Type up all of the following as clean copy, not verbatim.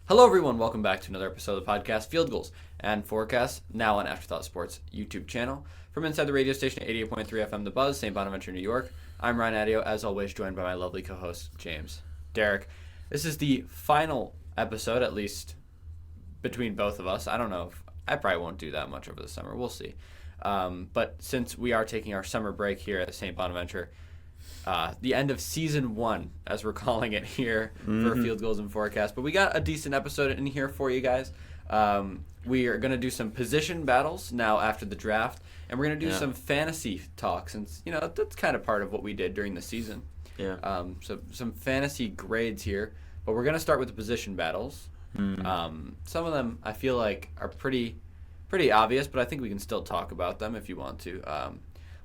Hello, everyone. Welcome back to another episode of the podcast, Field Goals and Forecasts, now on Afterthought Sports YouTube channel. From inside the radio station at 88.3 FM The Buzz, St. Bonaventure, New York, I'm Ryan Adio, as always, joined by my lovely co-host, James Derrick. This is the final episode, at least between both of us. I don't know if I probably won't do that much over the summer. We'll see. But since we are taking our summer break here at St. Bonaventure, the end of season 1, as we're calling it here for Field Goals and Forecast. But we got a decent episode in here for you guys. We are going to do some position battles now after the draft, and we're going to do some fantasy talk since, that's kind of part of what we did during the season. Yeah. So some fantasy grades here, but we're going to start with the position battles. Some of them I feel like are pretty obvious, but I think we can still talk about them if you want to.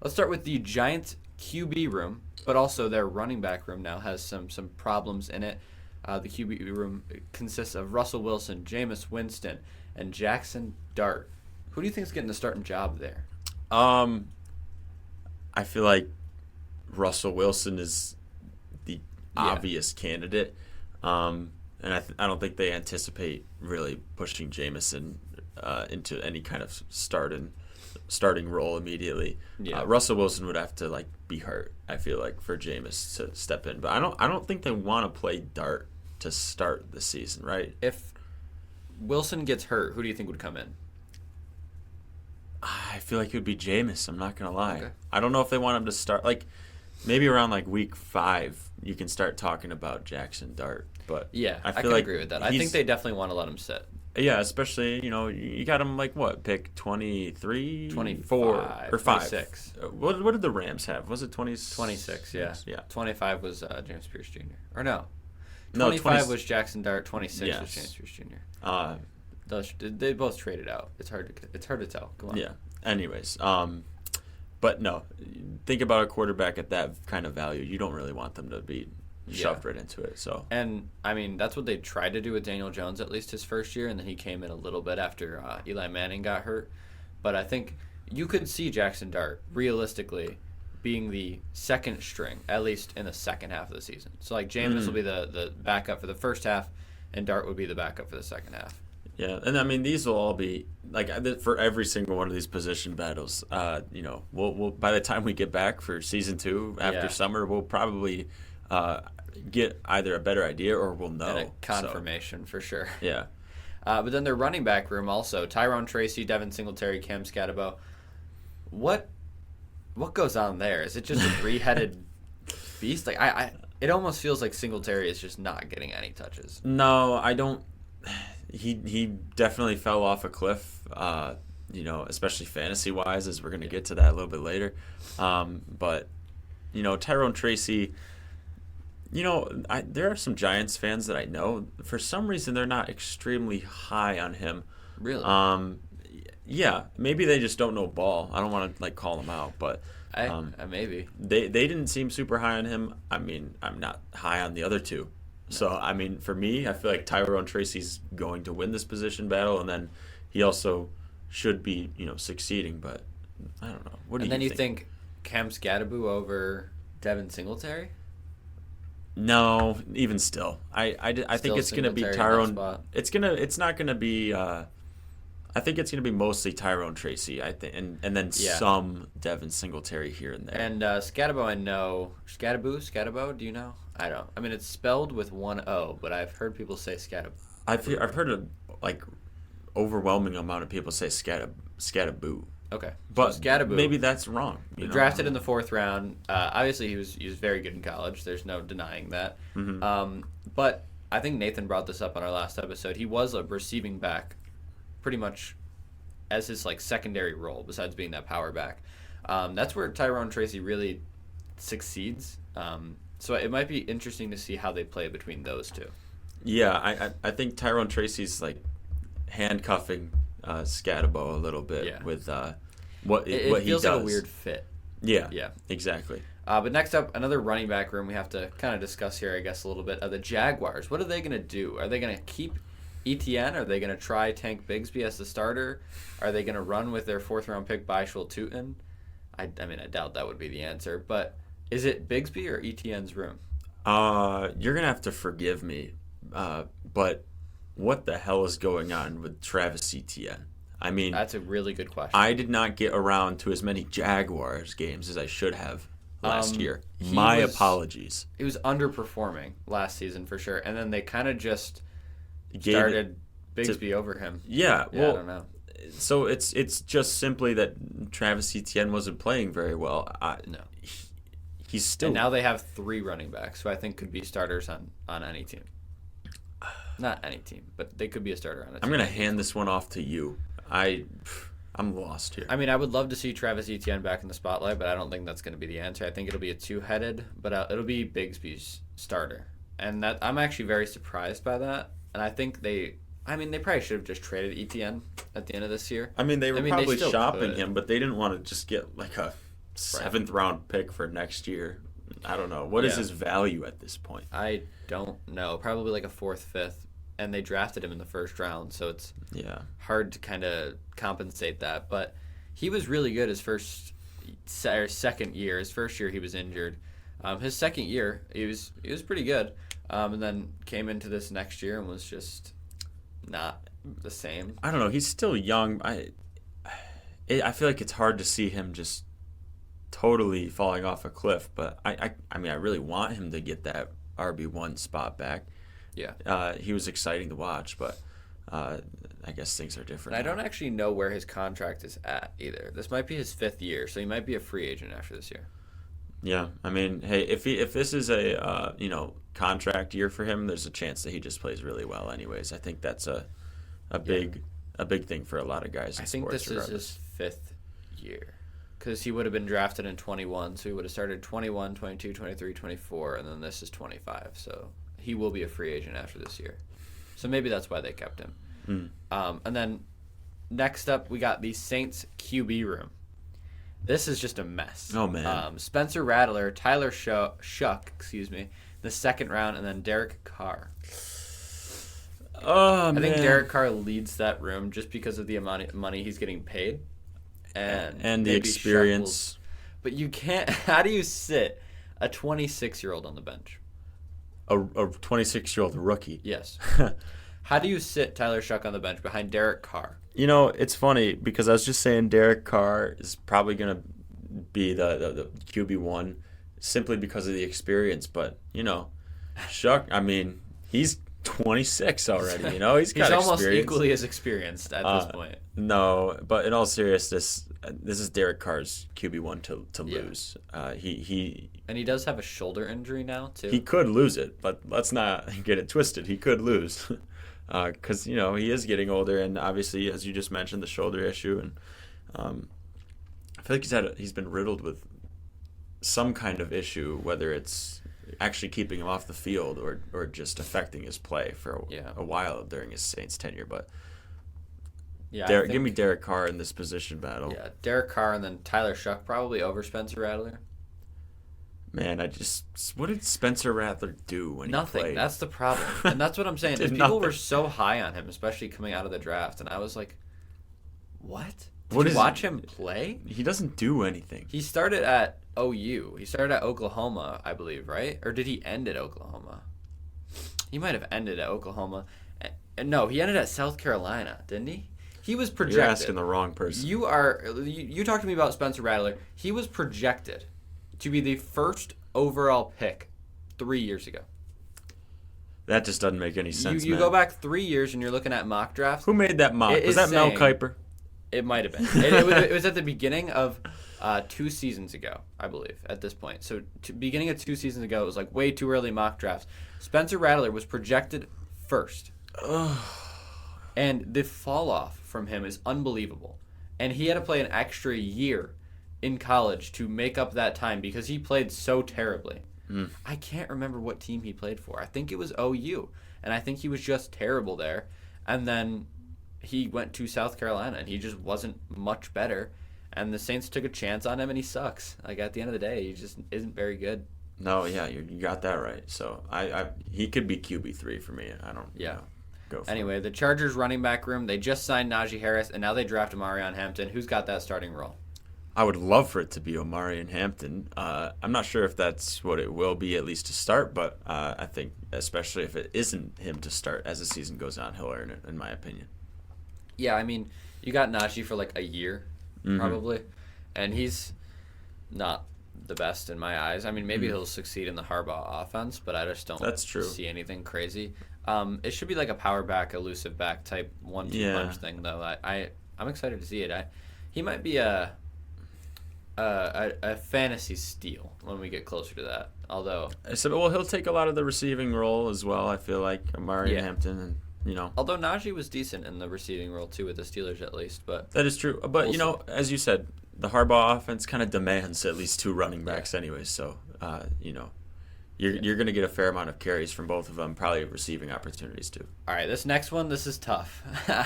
Let's start with the Giants QB room, but also their running back room now has some problems in it. The QB room consists of Russell Wilson, Jameis Winston, and Jackson Dart. Who do you think is getting the starting job there? I feel like Russell Wilson is the obvious candidate, and I don't think they anticipate really pushing Jameson into any kind of starting role immediately. Russell Wilson would have to be hurt, I feel like, for Jameis to step in. But I don't think they want to play Dart to start the season, right? If Wilson gets hurt, who do you think would come in? I feel like it would be Jameis, I'm not gonna lie. Okay. I don't know if they want him to start maybe around week 5 you can start talking about Jackson Dart. But Yeah, I feel can like agree with that. I think they definitely want to let him sit. Yeah, especially, you got him pick 23, 24 or 5. 26. What did the Rams have? Was it 26, yeah. Yeah. 25 was James Pierce Jr. Or no. No, 25 was Jackson Dart, 26 was Yes. James Pierce Jr. They both traded out. It's hard to tell. Go on. Yeah. Anyways, but no, think about a quarterback at that kind of value. You don't really want them to be shoved right into it. So. And I mean, that's what they tried to do with Daniel Jones at least his first year, and then he came in a little bit after Eli Manning got hurt. But I think you could see Jackson Dart realistically being the second string, at least in the second half of the season. So Jameis will be the backup for the first half, and Dart would be the backup for the second half. Yeah, and I mean these will all be for every single one of these position battles. We'll by the time we get back for season 2 after summer, we'll probably get either a better idea or we'll know. And a confirmation for sure. Yeah. But then their running back room also, Tyrone Tracy, Devin Singletary, Cam Scatabo. What goes on there? Is it just a 3-headed beast? It almost feels like Singletary is just not getting any touches. No, I don't. He definitely fell off a cliff, especially fantasy-wise, as we're going to get to that a little bit later. But, Tyrone Tracy, there are some Giants fans that I know. For some reason, they're not extremely high on him. Really? Yeah, maybe they just don't know ball. I don't want to, call them out, but... maybe. They didn't seem super high on him. I mean, I'm not high on the other two. So, I mean, for me, I feel like Tyrone Tracy's going to win this position battle, and then he also should be, succeeding, but I don't know. What do you think? And then you think Cam Scatabo over Devin Singletary? No, even still. I think it's going to be Tyrone. It's not going to be I think it's going to be mostly Tyrone Tracy, I think, and then some Devin Singletary here and there. And Scatabo, I know. Scatabo, do you know? I don't. I mean, it's spelled with one O, but I've heard people say Scatabo. I've heard a overwhelming amount of people say Scatabo. Okay, But so Scatabo, maybe that's wrong. Drafted in the 4th round. Obviously, he was very good in college. There's no denying that. But I think Nathan brought this up on our last episode. He was a receiving back pretty much as his secondary role besides being that power back. That's where Tyrone Tracy really succeeds. So it might be interesting to see how they play between those two. Yeah, I think Tyrone Tracy's handcuffing Scatabo a little bit with what he does. It feels like a weird fit. Yeah, Yeah. exactly. But next up, another running back room we have to kind of discuss here, I guess, a little bit. The Jaguars. What are they going to do? Are they going to keep ETN? Are they going to try Tank Bigsby as the starter? Are they going to run with their 4th-round pick, Baishul Tootin? I mean, I doubt that would be the answer. But is it Bigsby or ETN's room? You're going to have to forgive me, but what the hell is going on with Travis Etienne? I mean, That's a really good question. I did not get around to as many Jaguars games as I should have last year. he My was- apologies. He was underperforming last season for sure, and then they kind of just Gave started Bigsby over him. Yeah, I well, don't know. so it's just simply that Travis Etienne wasn't playing very well. No. He's still And now they have 3 running backs who I think could be starters on any team. Not any team, but they could be a starter on a team. I'm gonna hand this one off to you. I'm lost here. I mean, I would love to see Travis Etienne back in the spotlight, but I don't think that's going to be the answer. I think it'll be a two-headed, but it'll be Bigsby's starter. And that I'm actually very surprised by that. And I think they probably should have just traded Etienne at the end of this year. I mean, they were probably still shopping could. him, but they didn't want to just get like a 7th round pick for next year. I don't know. What is his value at this point? I don't know. Probably like a 4th, 5th. And they drafted him in the 1st round, so it's hard to kind of compensate that. But he was really good his second year. His first year he was injured. His second year he was pretty good, and then came into this next year and was just not the same. I don't know. He's still young. I feel like it's hard to see him just totally falling off a cliff. But I mean, I really want him to get that RB1 spot back. Yeah. He was exciting to watch, but I guess things are different. And I don't actually know where his contract is at either. This might be his 5th year, so he might be a free agent after this year. Yeah, I mean, hey, if this is a contract year for him, there's a chance that he just plays really well. Anyways, I think that's a big thing for a lot of guys. In I think sports, this is his 5th year. Because he would have been drafted in 21, so he would have started 21, 22, 23, 24, and then this is 25. So he will be a free agent after this year. So maybe that's why they kept him. And then next up, we got the Saints QB room. This is just a mess. Oh, man. Spencer Rattler, Tyler Shuck, the 2nd round, and then Derek Carr. Oh, man. I think Derek Carr leads that room just because of the amount of money he's getting paid. And the maybe experience. But you can't. How do you sit a 26-year-old on the bench? A 26-year-old rookie. Yes. How do you sit Tyler Shuck on the bench behind Derek Carr? You know, it's funny because I was just saying Derek Carr is probably going to be the QB1 simply because of the experience. But, Shuck, I mean, he's 26 already, He's got almost experience. equally as experienced at this point. No, but in all seriousness, this is Derek Carr's QB1 to lose. And he does have a shoulder injury now, too. He could lose it, but let's not get it twisted. He could lose because, he is getting older, and obviously, as you just mentioned, the shoulder issue. And I feel like he's been riddled with some kind of issue, whether it's actually keeping him off the field or just affecting his play for a while during his Saints tenure. But give me Derek Carr in this position battle. Yeah, Derek Carr and then Tyler Shuck probably over Spencer Rattler. Man, what did Spencer Rattler do when he played? Nothing. That's the problem. And that's what I'm saying. Did People nothing. were so high on him, especially coming out of the draft. And I was like, what? What Did is you watch him play? He doesn't do anything. He started at OU. He started at Oklahoma, I believe, right? Or did he end at Oklahoma? He might have ended at Oklahoma. No, he ended at South Carolina, didn't he? He was projected. You're asking the wrong person. You talked to me about Spencer Rattler. He was projected to be the first overall pick 3 years ago. That just doesn't make any sense, You man. go back 3 years and you're looking at mock drafts. Who made that mock? It Was is that Mel saying- Kiper? It might have been. It was at the beginning of 2 seasons ago, I believe, at this point. So beginning of 2 seasons ago, it was like way too early mock drafts. Spencer Rattler was projected first. And the fall off from him is unbelievable. And he had to play an extra year in college to make up that time because he played so terribly. I can't remember what team he played for. I think it was OU. And I think he was just terrible there. And then he went to South Carolina and he just wasn't much better. And the Saints took a chance on him and he sucks. Like at the end of the day, he just isn't very good. No, yeah, you got that right. So he could be QB3 for me. I don't. Yeah. Go for Anyway, the Chargers running back room, they just signed Najee Harris and now they draft Marion Hampton. Who's got that starting role? I would love for it to be Omarion Hampton. I'm not sure if that's what it will be, at least to start, but I think especially if it isn't him to start as the season goes on, he'll earn it, in my opinion. Yeah, I mean, you got Najee for like a year, probably, and he's not the best in my eyes. I mean, maybe he'll succeed in the Harbaugh offense, but I just don't That's true. see anything crazy. It should be like a power back, elusive back type 1-2 punch thing, though. I'm excited to see it. He might be a fantasy steal when we get closer to that. Although, he'll take a lot of the receiving role as well. I feel like Omarion Hampton, and although Najee was decent in the receiving role too with the Steelers at least, but that is true. But as you said, the Harbaugh offense kind of demands at least 2 running backs anyways. So you're going to get a fair amount of carries from both of them, probably receiving opportunities too. All right, this next one, this is tough.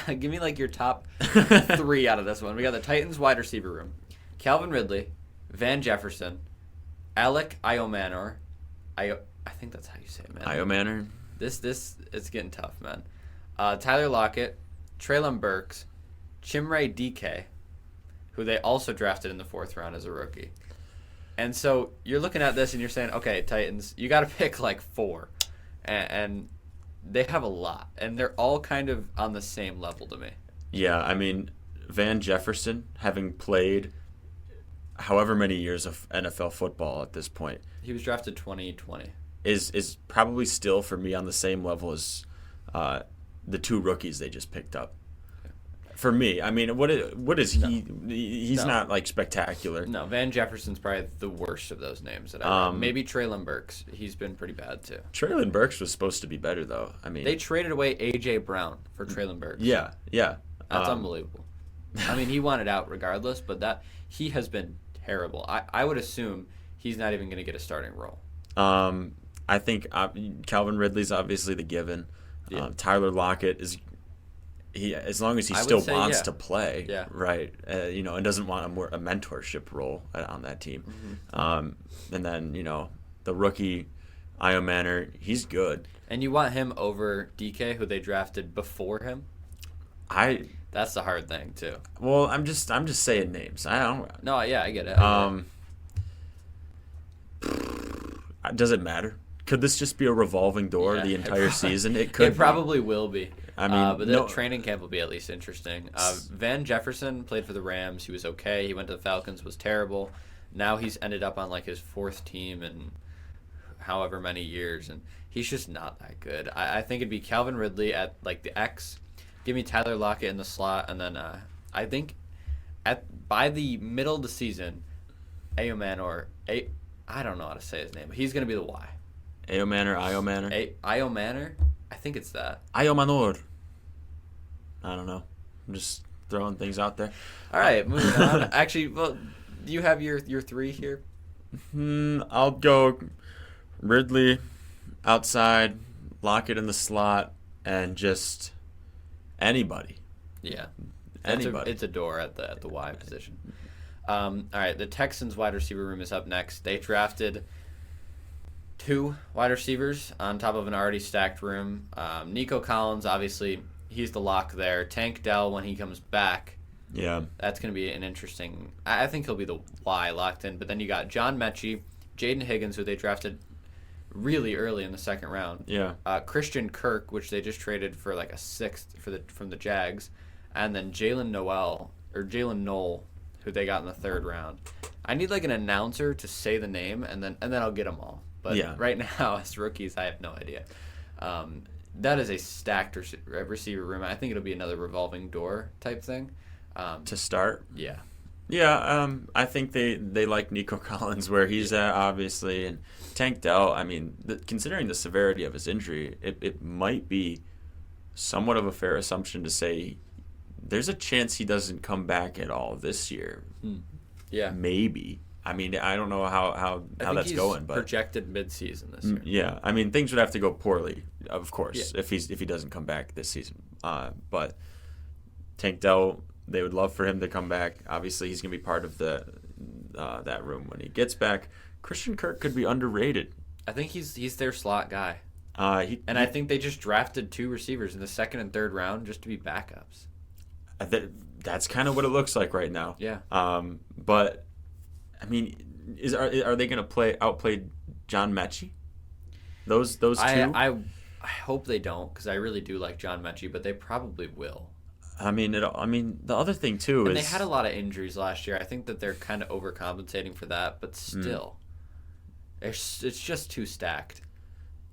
Give me like your top 3 out of this one. We got the Titans wide receiver room. Calvin Ridley, Van Jefferson, Alec Iomanor. I think that's how you say it, man. Iomanor. This it's getting tough, man. Tyler Lockett, Treylon Burks, Chimere DK, who they also drafted in the 4th round as a rookie. And so you're looking at this and you're saying, okay, Titans, you got to pick like 4, and they have a lot, and they're all kind of on the same level to me. Yeah, I mean, Van Jefferson, having played however many years of NFL football at this point. He was drafted 2020. Is probably still, for me, on the same level as the 2 rookies they just picked up. For me, I mean, what is he? He's not like spectacular. No, Van Jefferson's probably the worst of those names that I read. Maybe Treylon Burks. He's been pretty bad too. Treylon Burks was supposed to be better though. I mean, they traded away A.J. Brown for Treylon Burks. Yeah. That's unbelievable. I mean, he wanted out regardless, but he has been terrible. I would assume he's not even going to get a starting role. I think Calvin Ridley's obviously the given. Yeah. Tyler Lockett is. As long as he still wants to play, right? And doesn't want a mentorship role on that team. Mm-hmm. And then the rookie Iomanor, he's good. And you want him over DK, who they drafted before him? That's the hard thing too. Well, I'm just saying names. I don't. No, yeah, I get it. Does it matter? Could this just be a revolving door the entire season? It could. It probably will be. I mean, but the training camp will be at least interesting. Van Jefferson played for the Rams. He was okay. He went to the Falcons, was terrible. Now he's ended up on like his 4th team in however many years, and he's just not that good. I think it'd be Calvin Ridley at like the X. Give me Tyler Lockett in the slot, and then I think by the middle of the season, I don't know how to say his name, but he's going to be the Y. Iomanor. Iomanor? I think it's that. Iomanor. I don't know. I'm just throwing things out there. All right, moving on. Actually, well, do you have your 3 here? I'll go Ridley outside, Lockett in the slot, and just anybody. Yeah. Anybody. It's a door at the Y position. All right, the Texans wide receiver room is up next. They drafted 2 wide receivers on top of an already stacked room. Nico Collins, obviously, he's the lock there. Tank Dell, when he comes back, that's going to be an interesting. I think he'll be the Y locked in. But then you got John Mechie, Jaden Higgins, who they drafted really early in the 2nd round. Yeah. Christian Kirk, which they just traded for like a 6th from the Jags, and then Jalen Noel, who they got in the 3rd round. I need like an announcer to say the name, and then I'll get them all. But right now, as rookies, I have no idea. That is a stacked receiver room. I think it'll be another revolving door type thing. To start? Yeah. Yeah, I think they like Nico Collins where he's at, obviously. And Tank Dell, I mean, considering the severity of his injury, it might be somewhat of a fair assumption to say there's a chance he doesn't come back at all this year. Yeah. Maybe. I mean, I don't know how that's going, but projected mid-season this year. Yeah, I mean, things would have to go poorly, of course, if he doesn't come back this season. But Tank Dell, they would love for him to come back. Obviously, he's going to be part of that room when he gets back. Christian Kirk could be underrated. I think he's their slot guy. I think they just drafted 2 receivers in the 2nd and 3rd round just to be backups. That's kind of what it looks like right now. Yeah. But I mean, are they going to outplay John Mechie? Those two. I hope they don't, because I really do like John Mechie, but they probably will. I mean, the other thing too And is they had a lot of injuries last year. I think that they're kind of overcompensating for that, but still, it's just too stacked.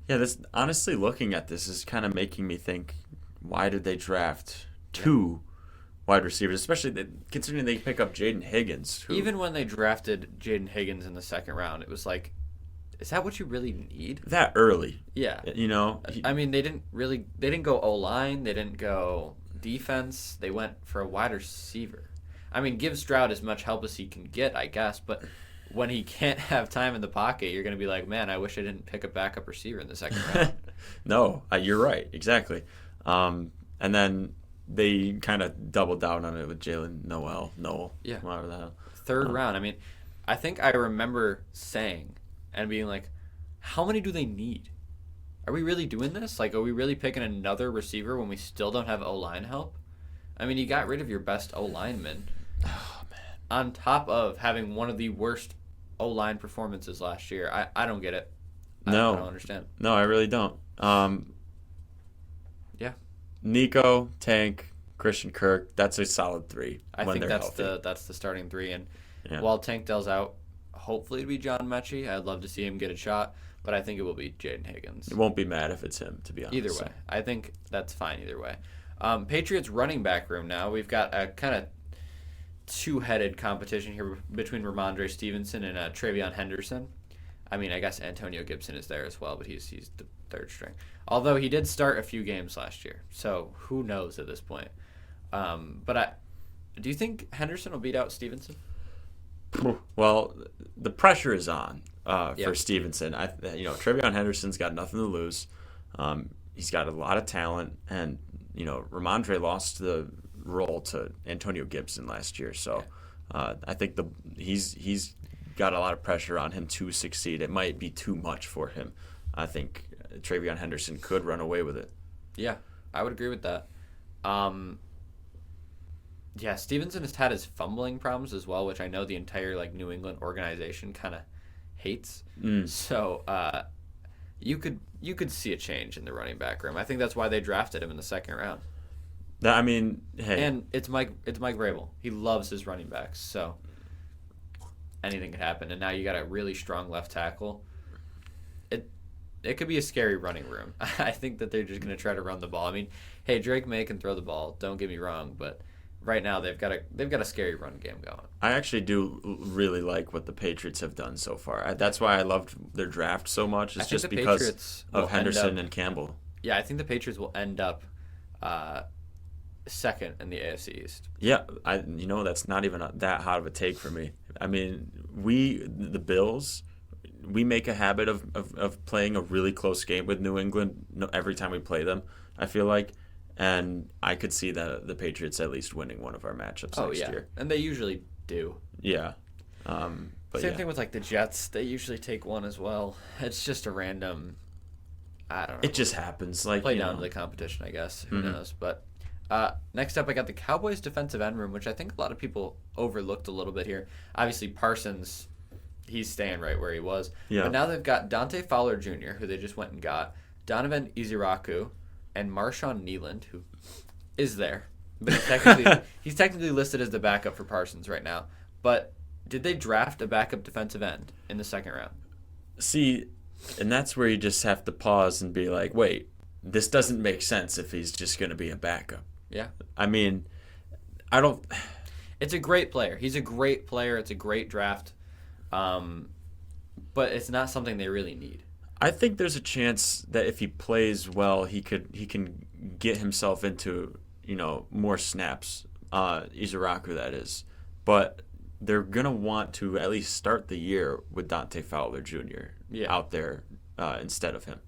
Yeah, this honestly looking at this is kind of making me think, why did they draft two wide receivers, especially considering they pick up Jaden Higgins? Even when they drafted Jaden Higgins in the second round, it was like, is that what you really need? That early. Yeah. I mean, they didn't go O-line, they didn't go defense, they went for a wide receiver. I mean, give Stroud as much help as he can get, I guess, but when he can't have time in the pocket, you're going to be like, man, I wish I didn't pick a backup receiver in the second round. No, you're right, exactly. And then they kind of doubled down on it with Jalen Noel. Yeah. Whatever the hell. Third round. I mean, I think I remember saying and being like, how many do they need? Are we really doing this? Like, are we really picking another receiver when we still don't have O-line help? I mean, you got rid of your best O-lineman. Oh, man. On top of having one of the worst O-line performances last year. I don't get it. No. I don't understand. No, I really don't. Yeah. Nico, Tank, Christian Kirk, that's a solid three. I when think they're that's healthy. the starting three. And Yeah. while Tank Dell's out, hopefully it'll be John Mechie. I'd love to see him get a shot, but I think it will be Jaden Higgins. It won't be mad if it's him, to be honest. Either way. I think that's fine either way. Patriots running back room now. We've got a kind of two-headed competition here between Ramondre Stevenson and Travion Henderson. I mean, I guess Antonio Gibson is there as well, but he's the third string. Although he did start a few games last year, so who knows at this point. Do you think Henderson will beat out Stevenson? Well, the pressure is on Yeah. for Stevenson. Travion Henderson's got nothing to lose. He's got a lot of talent, and Ramondre lost the role to Antonio Gibson last year, so I think he's got a lot of pressure on him to succeed. It might be too much for him. I think Travion Henderson could run away with it. Yeah, I would agree with that. Yeah, Stevenson has had his fumbling problems as well, which I know the entire New England organization kind of hates. So you could see a change in the running back room. I think that's why they drafted him in the second round. I mean, hey, And it's Mike Vrabel. He loves his running backs, so anything could happen. And now you got a really strong left tackle. It could be a scary running room. I think that they're just going to try to run the ball. I mean, hey, Drake May can throw the ball. Don't get me wrong, but right now they've got a scary run game going. I actually do really like what the Patriots have done so far. That's why I loved their draft so much. It's just because of Henderson and Campbell. Yeah, I think the Patriots will end up second in the AFC East. Yeah, that's not even that hot of a take for me. I mean, the Bills, we make a habit of playing a really close game with New England every time we play them, I feel like. And I could see the Patriots at least winning one of our matchups next year. And they usually do. Yeah. Same thing with the Jets. They usually take one as well. It's just a random, I don't know. It just happens. Play down to the competition, I guess. Who knows? But next up, I got the Cowboys defensive end room, which I think a lot of people overlooked a little bit here. Obviously, Parsons, he's staying right where he was. Yeah. But now they've got Dante Fowler Jr., who they just went and got, Donovan Iziraku, and Marshawn Nealand, who is there. But he's technically listed as the backup for Parsons right now. But did they draft a backup defensive end in the second round? See, and that's where you just have to pause and be like, wait, this doesn't make sense if he's just going to be a backup. Yeah. I mean, I don't... It's a great player. He's a great player. It's a great draft. But it's not something they really need. I think there's a chance that if he plays well, he can get himself into, more snaps. Iziraku, that is. But they're going to want to at least start the year with Dante Fowler Jr. Out there instead of him.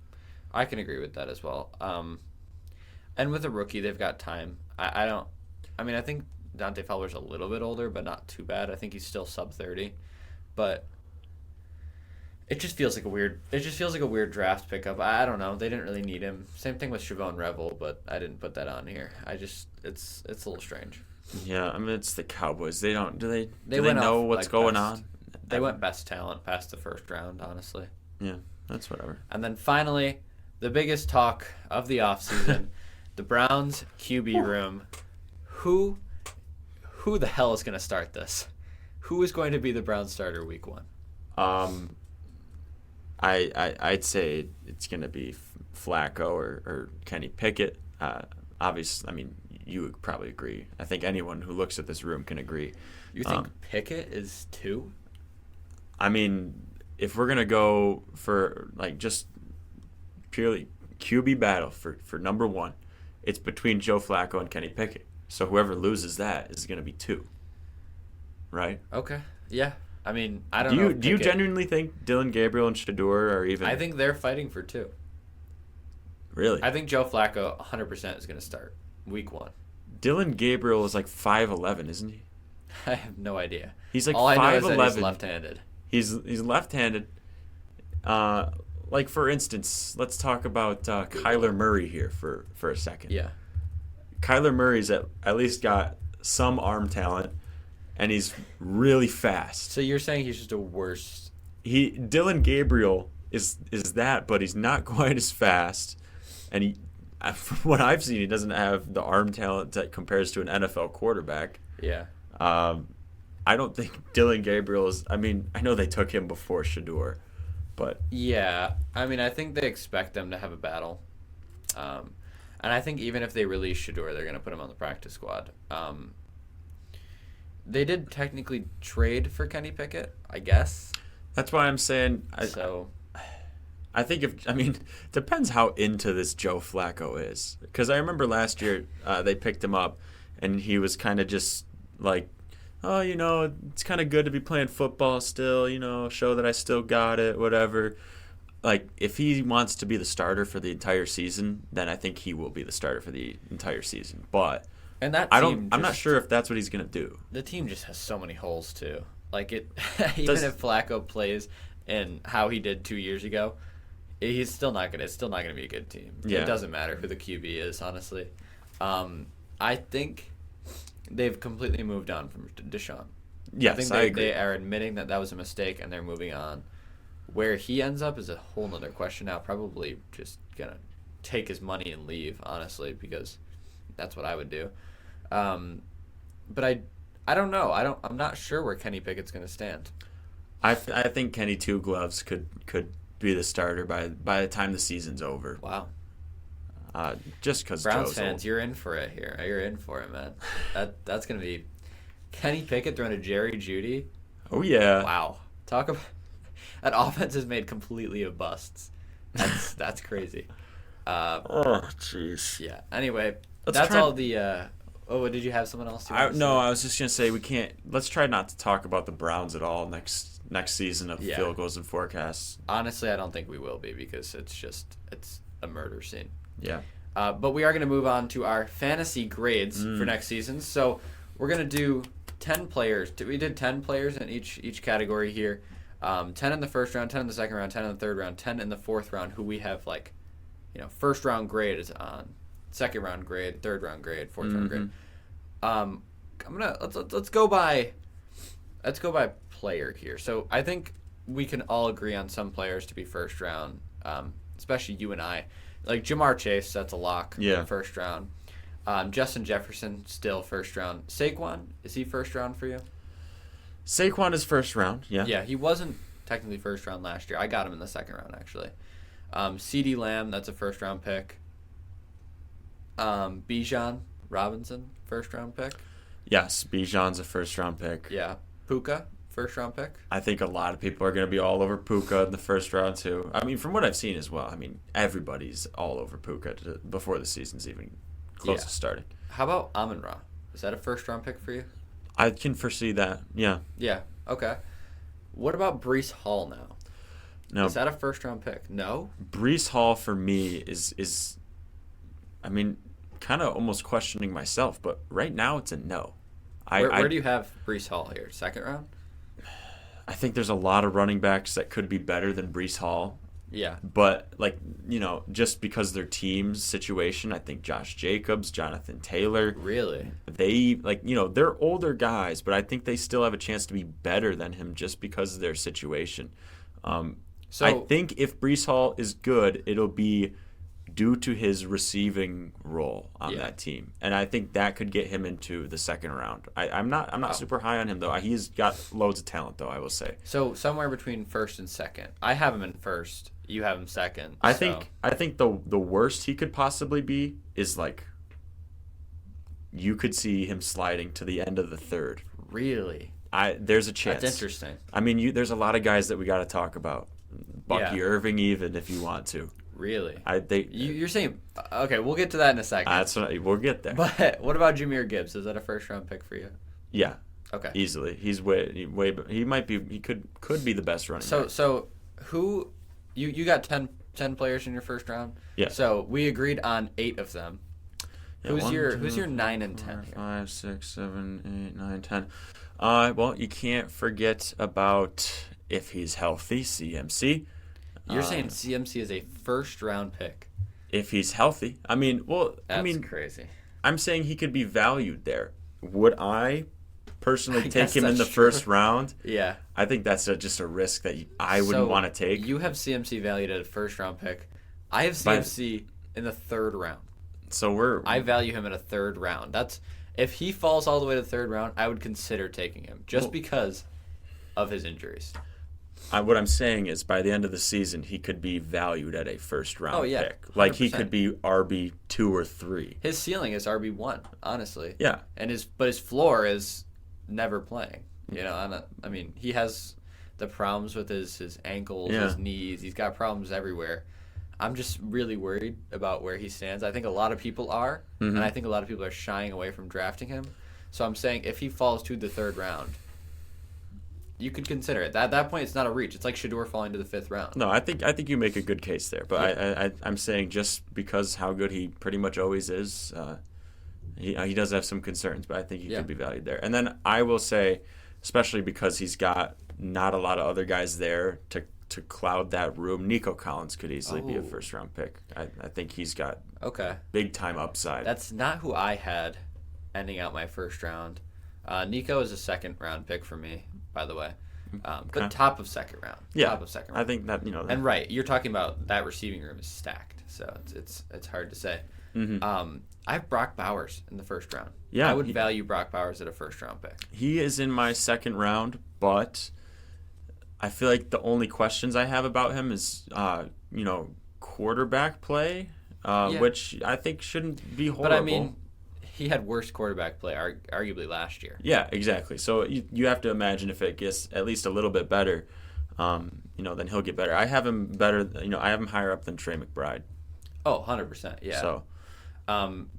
I can agree with that as well. And with a rookie, they've got time. I think Dante Fowler's a little bit older, but not too bad. I think he's still sub 30. But It just feels like a weird. It just feels like a weird draft pickup. I don't know. They didn't really need him. Same thing with Siobhan Revel, but I didn't put that on here. It's a little strange. Yeah, I mean it's the Cowboys. They don't do they They do they went know off, what's like, going best. on? They went best talent past the first round, honestly. Yeah, that's whatever. And then finally, the biggest talk of the offseason, the Browns QB room. Who the hell is going to start this? Who is going to be the Browns starter week 1? I'd say it's gonna be Flacco or Kenny Pickett. Obviously, I mean you would probably agree. I think anyone who looks at this room can agree. You think Pickett is 2? I mean, if we're gonna go for like just purely QB battle for number 1, it's between Joe Flacco and Kenny Pickett. So whoever loses that is gonna be 2, right? Okay. Yeah. I mean, I don't Do know. you if do you Pickett- genuinely think Dylan Gabriel and Shador are even? I think they're fighting for 2. Really. I think Joe Flacco 100% is going to start week 1. Dylan Gabriel is like 5'11", isn't he? I have no idea. He's like All I know is that 5'11". he's left-handed. He's left-handed. Like for instance, let's talk about Kyler Murray here for a second. Yeah. Kyler Murray's at least got some arm talent, and he's really fast. So you're saying he's just a worse. Dylan Gabriel is that, but he's not quite as fast, and from what I've seen, he doesn't have the arm talent that compares to an NFL quarterback. Yeah. I don't think Dylan Gabriel is. I mean, I know they took him before Shador, but Yeah. I mean, I think they expect them to have a battle. And I think even if they release Shador, they're going to put him on the practice squad. They did technically trade for Kenny Pickett, I guess. that's why I'm saying. I think it depends how into this Joe Flacco is. Because I remember last year they picked him up, and he was kind of just like, oh, it's kind of good to be playing football still, show that I still got it, whatever. Like, if he wants to be the starter for the entire season, then I think he will be the starter for the entire season. But And that I'm not sure if that's what he's going to do. The team just has so many holes too. Like it, even if Flacco plays and how he did 2 years ago, he's still not gonna. It's still not gonna be a good team. Yeah. It doesn't matter who the QB is, honestly. I think they've completely moved on from Deshaun. Yes, I think agree. they are admitting that was a mistake and they're moving on. Where he ends up is a whole nother question now. Probably just gonna take his money and leave, honestly, because that's what I would do. But I don't know. I'm not sure where Kenny Pickett's gonna stand. I think Kenny Two Gloves could be the starter by the time the season's over. Wow. Just because Browns Joe's fans, old. you're in for it here. You're in for it, man. That's gonna be Kenny Pickett throwing to Jerry Jeudy. Oh yeah. Wow. Talk about that offense is made completely of busts. That's crazy. Oh jeez. Yeah. Anyway, Let's that's try- all the. Did you have someone else? No, I was just gonna say we can't. Let's try not to talk about the Browns at all next season of Yeah. field goals and forecasts. Honestly, I don't think we will be because it's a murder scene. Yeah. But we are going to move on to our fantasy grades for next season. So we're going to do 10 players. We did 10 players in each category here. 10 in the first round, 10 in the second round, 10 in the third round, 10 in the fourth round, who we have first round grade is on, second round grade, third round grade, fourth round grade. Let's go by player here. So I think we can all agree on some players to be first round, especially you and I. Like Jamar Chase, that's a lock. Yeah. First round. Justin Jefferson, still first round. Saquon, is he first round for you? Saquon is first round. Yeah. Yeah, he wasn't technically first round last year. I got him in the second round, actually. CeeDee Lamb, that's a first round pick. Bijan Robinson, first round pick. Yes, Bijan's a first round pick. Yeah. Puka, first round pick. I think a lot of people are going to be all over Puka in the first round too. I mean, from what I've seen as well. I mean, everybody's all over Puka before the season's even close to starting. How about Amon-Ra? Is that a first round pick for you? I can foresee that. Yeah. Yeah. Okay. What about Breece Hall now? No. Is that a first round pick? No. Breece Hall for me is I mean, kind of almost questioning myself, but right now it's a no. Where do you have Breece Hall here? Second round? I think there's a lot of running backs that could be better than Breece Hall. Yeah. But, just because their team's situation, I think Josh Jacobs, Jonathan Taylor. Really? They, they're older guys, but I think they still have a chance to be better than him just because of their situation. I think if Breece Hall is good, it'll be due to his receiving role on that team. And I think that could get him into the second round. I'm not super high on him, though. He's got loads of talent, though, I will say. So somewhere between first and second. I have him in first. You have him second. I think the worst he could possibly be is you could see him sliding to the end of the third. Really? There's a chance. That's interesting. I mean, there's a lot of guys that we got to talk about. Bucky Irving, even if you want to. Really? You're saying okay? We'll get to that in a second. We'll get there. But what about Jahmyr Gibbs? Is that a first round pick for you? Yeah. Okay. Easily, he's way. He might be. He could be the best running back. So who? You got 10 players in your first round. Yeah. So we agreed on 8 of them. Yeah, who's your 9 and 10? 5, 6, 7, 8, 9, 10. Well, you can't forget about if he's healthy, CMC. You're saying CMC is a first round pick. If he's healthy. That's crazy. I'm saying he could be valued there. Would I personally take him in the true. first round? Yeah. I think that's just a risk that I wouldn't want to take. You have CMC valued at a first round pick. I have CMC in the third round. So I value him in a third round. If he falls all the way to the third round, I would consider taking him just because of his injuries. What I'm saying is, by the end of the season, he could be valued at a first-round pick. 100%. He could be RB2 or 3. His ceiling is RB1, honestly. Yeah. But his floor is never playing. He has the problems with his ankles, his knees. He's got problems everywhere. I'm just really worried about where he stands. I think a lot of people are, and I think a lot of people are shying away from drafting him. So I'm saying if he falls to the third round, you could consider it. At that point, it's not a reach. It's like Shedeur falling to the 5th round. No, I think you make a good case there. But I'm saying just because how good he pretty much always is, he does have some concerns, but I think he could be valued there. And then I will say, especially because he's got not a lot of other guys there to cloud that room, Nico Collins could easily be a first-round pick. I think he's got big-time upside. That's not who I had ending out my first round. Nico is a second-round pick for me, by the way. But top of second round. Yeah. Top of second round. I think that, And right, you're talking about that receiving room is stacked, so it's hard to say. I have Brock Bowers in the first round. Yeah. I would value Brock Bowers at a first-round pick. He is in my second round, but I feel like the only questions I have about him is, quarterback play, which I think shouldn't be horrible. But he had worse quarterback play, arguably last year. Yeah, exactly. So you have to imagine if it gets at least a little bit better, then he'll get better. I have him better. I have him higher up than Trey McBride. Oh, 100%. Yeah. So,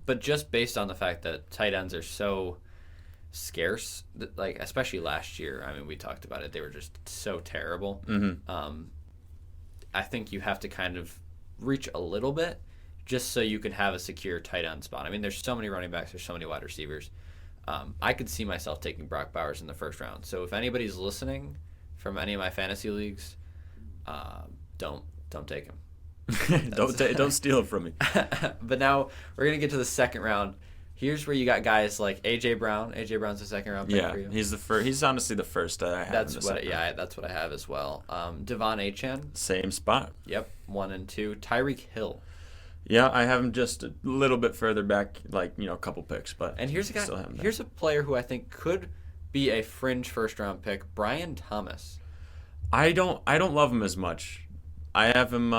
but just based on the fact that tight ends are so scarce, especially last year. We talked about it. They were just so terrible. I think you have to kind of reach a little bit, just so you can have a secure tight end spot. There's so many running backs, there's so many wide receivers. I could see myself taking Brock Bowers in the first round. So if anybody's listening from any of my fantasy leagues, don't take him. Don't steal it from me. But now we're gonna get to the second round. Here's where you got guys like AJ Brown. AJ Brown's the second round pick for you. He's the first. He's honestly the first that I have. That's what I have as well. Devon Achane. Same spot. Yep, 1 and 2. Tyreek Hill. Yeah, I have him just a little bit further back, a couple picks, but and here's a guy. Here's a player who I think could be a fringe first round pick, Brian Thomas. I don't love him as much. I have him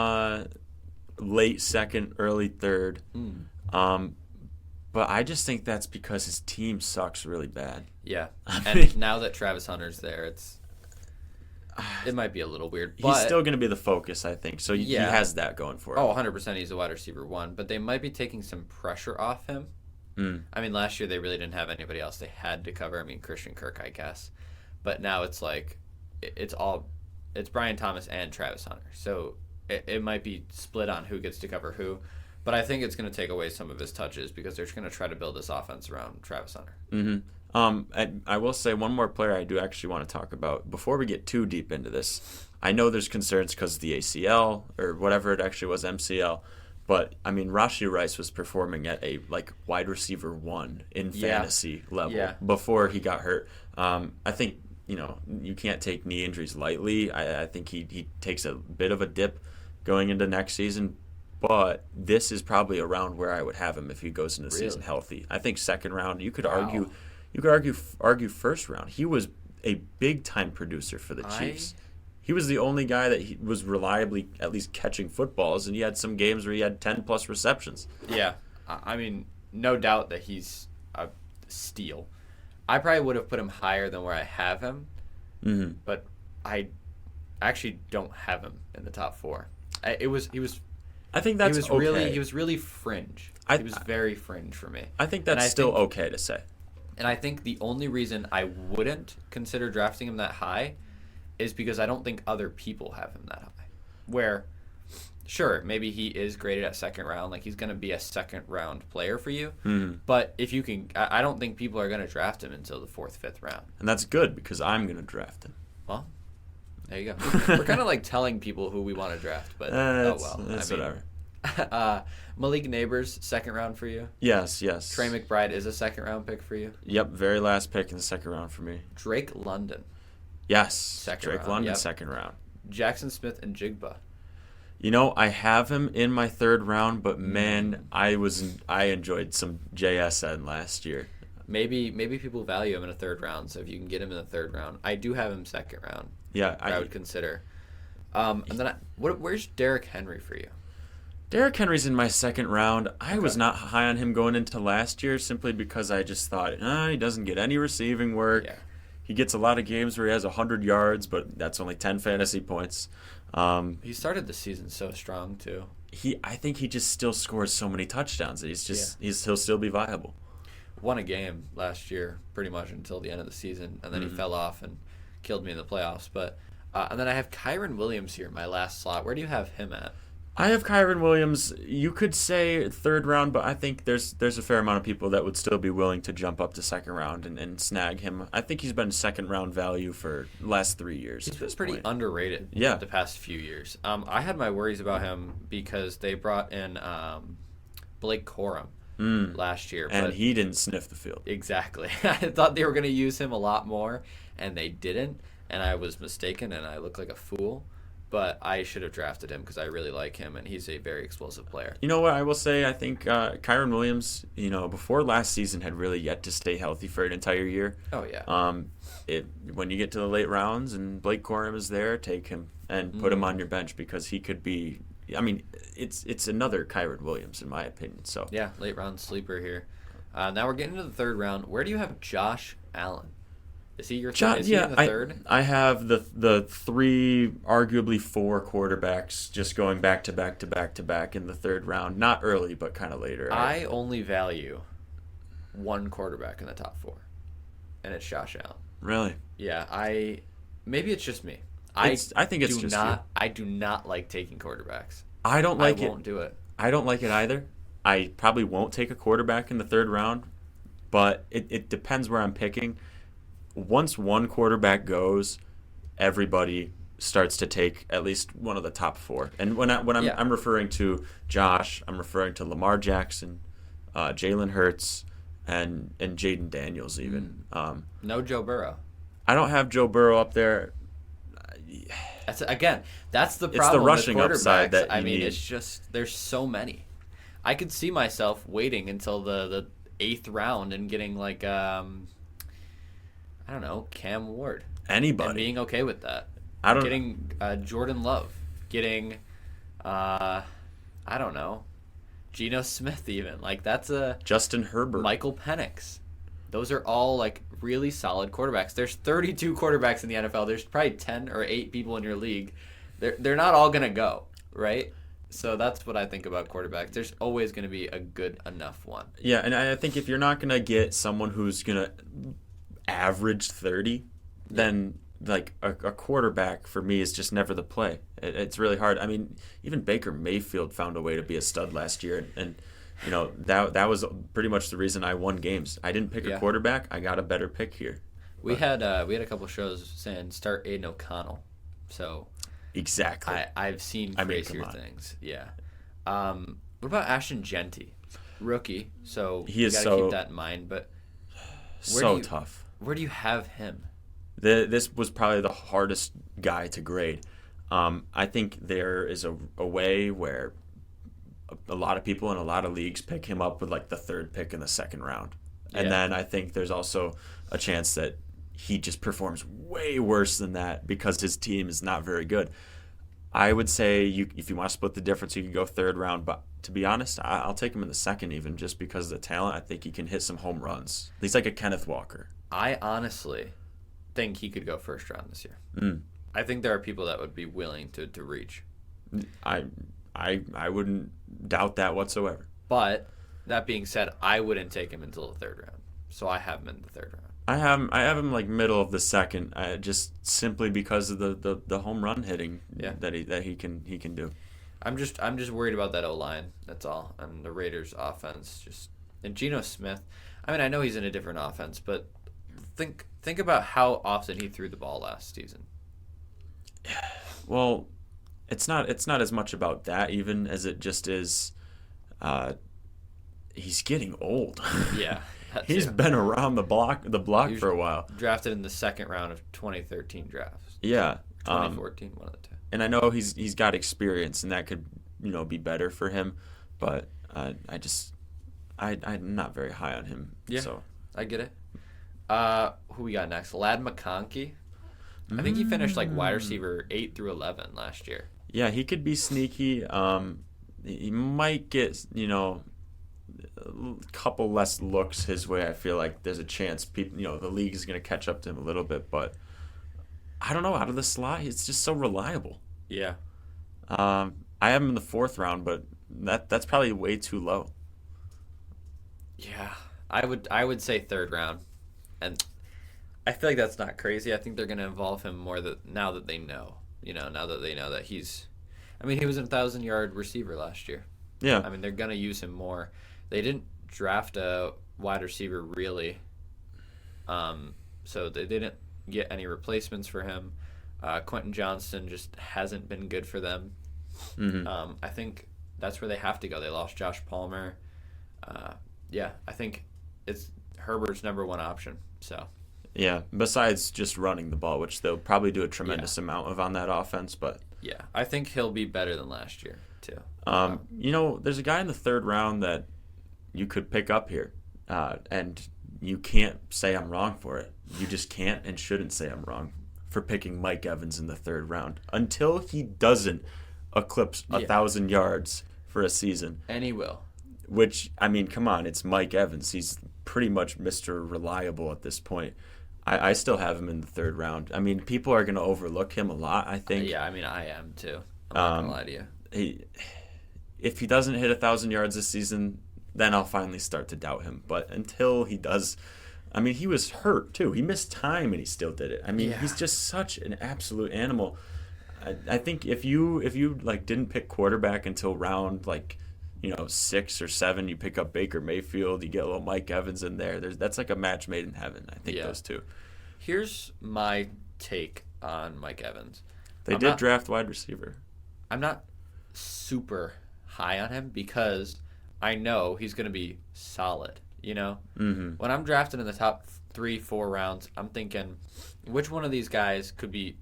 late second, early third. But I just think that's because his team sucks really bad. Yeah, and now that Travis Hunter's there, it might be a little weird. But he's still going to be the focus, I think. So he has that going for him. Oh, 100%. He's a wide receiver 1. But they might be taking some pressure off him. Last year they really didn't have anybody else they had to cover. Christian Kirk, I guess. But now it's it's Brian Thomas and Travis Hunter. So it might be split on who gets to cover who. But I think it's going to take away some of his touches because they're just going to try to build this offense around Travis Hunter. Mm-hmm. I will say one more player I do actually want to talk about before we get too deep into this. I know there's concerns because of the ACL or whatever it actually was, MCL. But, I mean, Rashee Rice was performing at a, wide receiver 1 in fantasy level before he got hurt. I think, you can't take knee injuries lightly. I think he takes a bit of a dip going into next season. But this is probably around where I would have him if he goes into the season healthy. I think second round, you could argue first round. He was a big-time producer for the Chiefs. He was the only guy that he was reliably at least catching footballs, and he had some games where he had 10-plus receptions. Yeah. I mean, no doubt that he's a steal. I probably would have put him higher than where I have him, but I actually don't have him in the top 4. I think that's okay. He was really fringe. He was very fringe for me. I think that's still okay to say. And I think the only reason I wouldn't consider drafting him that high is because I don't think other people have him that high. Where, sure, maybe he is graded at second round. He's going to be a second round player for you. But if you can, I don't think people are going to draft him until the 4th, 5th round. And that's good because I'm going to draft him. Well, there you go. We're kind of telling people who we want to draft, but That's whatever. Malik Neighbors, second round for you? Yes. Trey McBride is a second round pick for you? Yep, very last pick in the second round for me. Drake London. Yes, Drake London, second round. Jackson Smith and Jigba. I have him in my third round, but man, I enjoyed some JSN last year. Maybe people value him in a third round, so if you can get him in the third round. I do have him second round. Yeah, I would consider. And then where's Derrick Henry for you? Derrick Henry's in my second round. I was not high on him going into last year simply because I just thought, he doesn't get any receiving work. Yeah. He gets a lot of games where he has 100 yards, but that's only 10 fantasy points. He started the season so strong too. I think he just still scores so many touchdowns that he'll still be viable. Won a game last year pretty much until the end of the season, and then he fell off and killed me in the playoffs. But and then I have Kyren Williams here, my last slot. Where do you have him at? I have Kyren Williams. You could say third round, but I think there's a fair amount of people that would still be willing to jump up to second round and snag him. I think he's been second round value for the last 3 years. He's been pretty underrated the past few years. I had my worries about him because they brought in Blake Corum last year. And he didn't sniff the field. Exactly. I thought they were going to use him a lot more, and they didn't. And I was mistaken, and I looked like a fool. But I should have drafted him because I really like him, and he's a very explosive player. You know what I will say? I think Kyren Williams, before last season, had really yet to stay healthy for an entire year. Oh, yeah. When you get to the late rounds and Blake Corum is there, take him and put him on your bench because he could be – I mean, it's another Kyren Williams in my opinion. So yeah, late round sleeper here. Now we're getting to the third round. Where do you have Josh Allen? Is he your third? He in the third? I have the 3, arguably 4 quarterbacks just going back to back to back to back in the third round. Not early, but kind of later. I only value 1 quarterback in the top 4, and it's Josh Allen. Really? Yeah, maybe it's just me. I think it's just you. I do not like taking quarterbacks. I won't do it. I don't like it either. I probably won't take a quarterback in the third round, but it depends where I'm picking. Once one quarterback goes, everybody starts to take at least one of the top 4. And when I'm referring to Josh, I'm referring to Lamar Jackson, Jalen Hurts, and Jaden Daniels even. No Joe Burrow. I don't have Joe Burrow up there. That's the problem. It's the rushing with upside that you need. It's just there's so many. I could see myself waiting until the 8th round and getting I don't know, Cam Ward. Anybody. And being okay with that. Getting Jordan Love. Getting, I don't know, Geno Smith even. That's a... Justin Herbert. Michael Penix. Those are all, really solid quarterbacks. There's 32 quarterbacks in the NFL. There's probably 10 or 8 people in your league. They're not all going to go, right? So that's what I think about quarterbacks. There's always going to be a good enough one. Yeah, and I think if you're not going to get someone who's going to average 30, then like a quarterback for me is just never the play. It's really hard. I mean, even Baker Mayfield found a way to be a stud last year, and that was pretty much the reason I won games. I didn't pick a quarterback. I got a better pick here. We had a couple shows saying start Aiden O'Connell. So exactly. I've seen crazier things. Yeah. What about Ashton Genty, rookie? So you got to keep that in mind. But tough. Where do you have him? This was probably the hardest guy to grade. I think there is a way where a lot of people in a lot of leagues pick him up with like the third pick in the second round. And then I think there's also a chance that he just performs way worse than that because his team is not very good. I would say if you want to split the difference, you could go third round. But to be honest, I'll take him in the second even just because of the talent. I think he can hit some home runs. He's like a Kenneth Walker. I honestly think he could go first round this year. I think there are people that would be willing to reach. I wouldn't doubt that whatsoever. But that being said, I wouldn't take him until the third round. So I have him in the third round. I have him like middle of the second, just simply because of the home run hitting that he can do. I'm just worried about that O-line. That's all. And the Raiders' offense and Geno Smith. I mean, I know he's in a different offense, but think about how often he threw the ball last season. Well, it's not as much about that even as it just is. He's getting old. Yeah. He's been around the block for a while. Drafted in the second round of 2013 drafts. Yeah. 2014, one of the two. And I know he's got experience, and that could be better for him. But I'm not very high on him. Yeah, so I get it. Who we got next? Ladd McConkey. I think he finished like wide receiver 8 through 11 last year. Yeah, he could be sneaky. He might get a couple less looks his way. I feel like there's a chance the league is going to catch up to him a little bit, but I don't know, out of the slot it's just so reliable. Yeah. I have him in the fourth round, but that's probably way too low. Yeah, I would say third round, and I feel like that's not crazy. I think they're going to involve him more now that they know that he's. I mean, he was a 1,000-yard receiver last year. Yeah. I mean, they're going to use him more. They didn't draft a wide receiver really, so they didn't get any replacements for him. Quentin Johnston just hasn't been good for them. Mm-hmm. I think that's where they have to go. They lost Josh Palmer. I think it's Herbert's number one option. So. Yeah, besides just running the ball, which they'll probably do a tremendous amount of on that offense, but. Yeah, I think he'll be better than last year too. There's a guy in the third round that you could pick up here, and you can't say I'm wrong for it. You just can't and shouldn't say I'm wrong for picking Mike Evans in the third round until he doesn't eclipse 1,000 yards for a season. And he will. Which, I mean, come on, it's Mike Evans. He's pretty much Mr. Reliable at this point. I still have him in the third round. I mean, people are going to overlook him a lot, I think. Yeah, I mean, I am too. I'm not going to lie to you. If he doesn't hit 1,000 yards this season, then I'll finally start to doubt him. But until he does, I mean, he was hurt too. He missed time and he still did it. I mean, he's just such an absolute animal. I think if you like didn't pick quarterback until round 6 or 7, you pick up Baker Mayfield, you get a little Mike Evans in there. That's like a match made in heaven. I think those two. Here's my take on Mike Evans. They did draft wide receiver. I'm not super high on him because I know he's going to be solid. Mm-hmm. When I'm drafting in the top 3-4 rounds, I'm thinking which one of these guys could be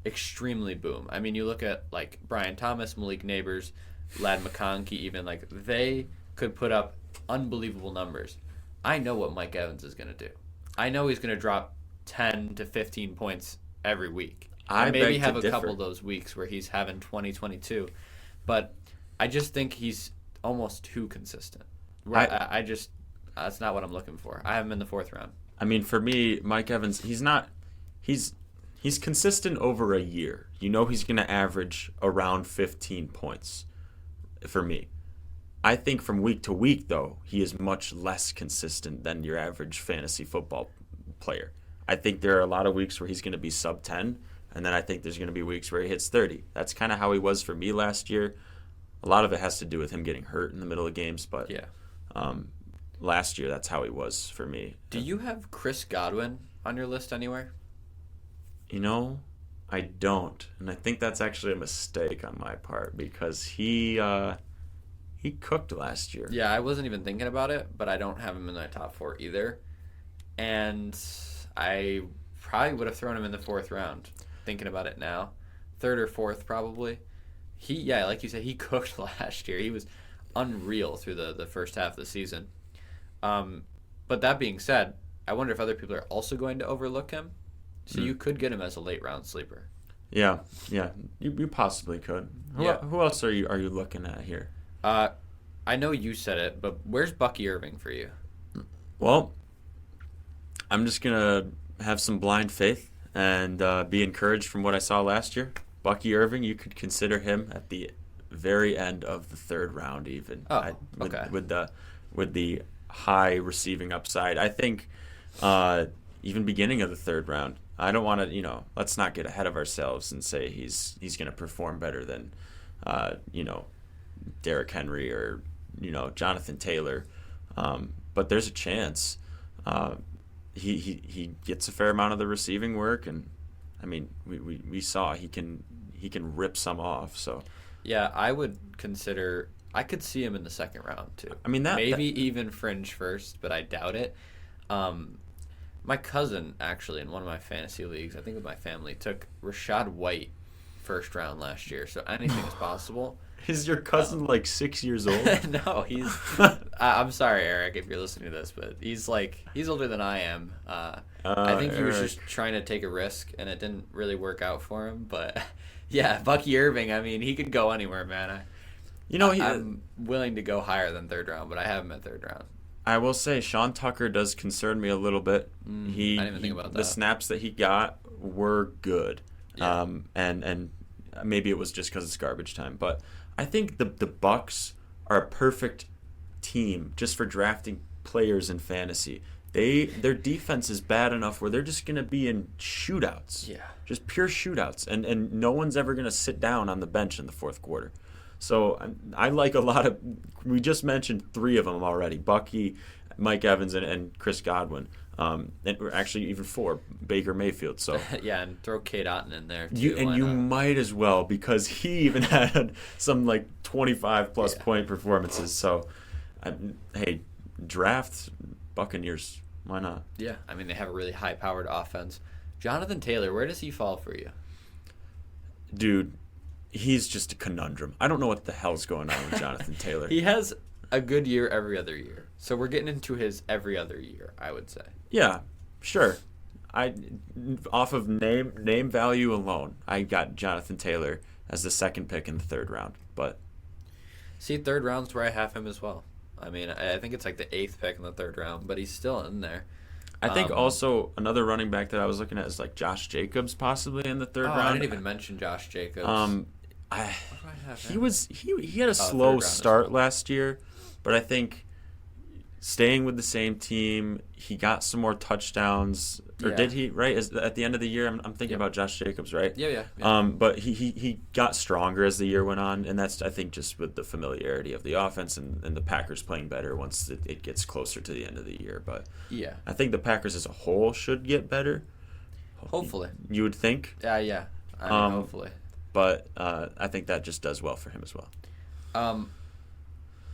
extremely boom. I mean, you look at like Brian Thomas, Malik Neighbors, Ladd McConkey, even like they could put up unbelievable numbers. I know what Mike Evans is going to do. I know he's going to drop 10 to 15 points every week. I maybe have a couple of those weeks where he's having 20, 22, but I just think he's almost too consistent. I just that's not what I'm looking for. I have him in the fourth round. I mean, for me, Mike Evans, he's consistent over a year. He's going to average around 15 points for me. I think from week to week, though, he is much less consistent than your average fantasy football player. I think there are a lot of weeks where he's going to be sub 10, and then I think there's going to be weeks where he hits 30. That's kind of how he was for me last year. A lot of it has to do with him getting hurt in the middle of games, but last year that's how he was for me. Do you have Chris Godwin on your list anywhere? I don't, and I think that's actually a mistake on my part because he cooked last year. Yeah, I wasn't even thinking about it, but I don't have him in my top 4 either. And I probably would have thrown him in the 4th round, thinking about it now. 3rd or 4th probably. Like you said, he cooked last year. He was unreal through the first half of the season. But that being said, I wonder if other people are also going to overlook him. So you could get him as a late round sleeper. Yeah, you possibly could. Who else are you looking at here? I know you said it, but where's Bucky Irving for you? Well, I'm just gonna have some blind faith and be encouraged from what I saw last year. Bucky Irving, you could consider him at the very end of the 3rd round, even. Okay. With the high receiving upside, I think even beginning of the 3rd round. I don't want to, let's not get ahead of ourselves and say he's going to perform better than, Derrick Henry or, Jonathan Taylor. But there's a chance. He gets a fair amount of the receiving work, and I mean, we saw he can rip some off. So yeah, I could see him in the 2nd round too. I mean even fringe first, but I doubt it. My cousin, actually, in one of my fantasy leagues, I think with my family, took Rachaad White 1st round last year. So anything is possible. Is your cousin like 6 years old? No, he's. I'm sorry, Eric, if you're listening to this, but he's older than I am. I think he was just trying to take a risk, and it didn't really work out for him. But yeah, Bucky Irving. I mean, he could go anywhere, man. I'm willing to go higher than 3rd round, but I have him at 3rd round. I will say Sean Tucker does concern me a little bit. I didn't even think about that. The snaps that he got were good, Yeah. And maybe it was just because it's garbage time. But I think the Bucs are a perfect team just for drafting players in fantasy. Their defense is bad enough where they're just going to be in shootouts, just pure shootouts, and no one's ever going to sit down on the bench in the 4th quarter. So I like a lot of. We just mentioned 3 of them already: Bucky, Mike Evans, and Chris Godwin. And actually even 4, Baker Mayfield. So yeah, and throw Kate Otten in there too. You might as well because he even had some like 25 plus point performances. So hey, draft Buccaneers. Why not? Yeah, I mean they have a really high powered offense. Jonathan Taylor, where does he fall for you? Dude. He's just a conundrum. I don't know what the hell's going on with Jonathan Taylor. He has a good year every other year. So we're getting into his every other year, I would say. Yeah, sure. Off of name value alone, I got Jonathan Taylor as the 2nd pick in the 3rd round. But see, 3rd round's where I have him as well. I mean, I think it's like the 8th pick in the 3rd round, but he's still in there. I think also another running back that I was looking at is like Josh Jacobs possibly in the 3rd round. I didn't even mention Josh Jacobs. He had a slow start last year, but I think staying with the same team, he got some more touchdowns. Or did he? Right at the end of the year, I'm thinking about Josh Jacobs, right? Yeah. But he got stronger as the year went on, and that's I think just with the familiarity of the offense and the Packers playing better once it gets closer to the end of the year. But yeah, I think the Packers as a whole should get better. Hopefully, you would think. Yeah. I mean, hopefully. But I think that just does well for him as well.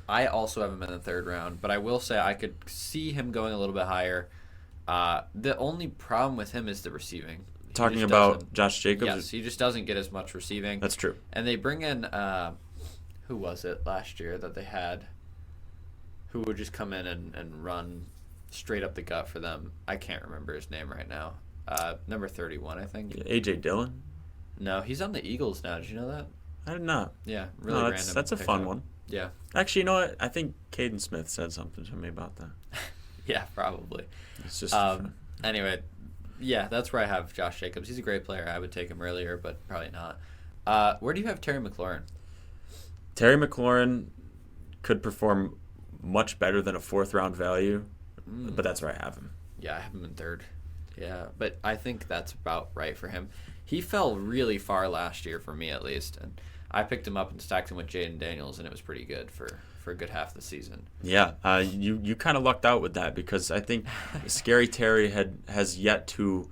I also have him in the 3rd round, but I will say I could see him going a little bit higher. The only problem with him is the receiving. Talking about Josh Jacobs? Yes, he just doesn't get as much receiving. That's true. And they bring in, who was it last year that they had who would just come in and run straight up the gut for them? I can't remember his name right now. Number 31, I think. A.J. Dillon? No, he's on the Eagles now. Did you know that? I did not. Yeah, really random. That's a fun one. Yeah. Actually, you know what? I think Caden Smith said something to me about that. Yeah, probably. It's just anyway, yeah, that's where I have Josh Jacobs. He's a great player. I would take him earlier, but probably not. Where do you have Terry McLaurin? Terry McLaurin could perform much better than a 4th round value, but that's where I have him. Yeah, I have him in 3rd. Yeah, but I think that's about right for him. He fell really far last year for me, at least, and I picked him up and stacked him with Jaden Daniels, and it was pretty good for a good half of the season. Yeah, you kind of lucked out with that because I think Scary Terry has yet to,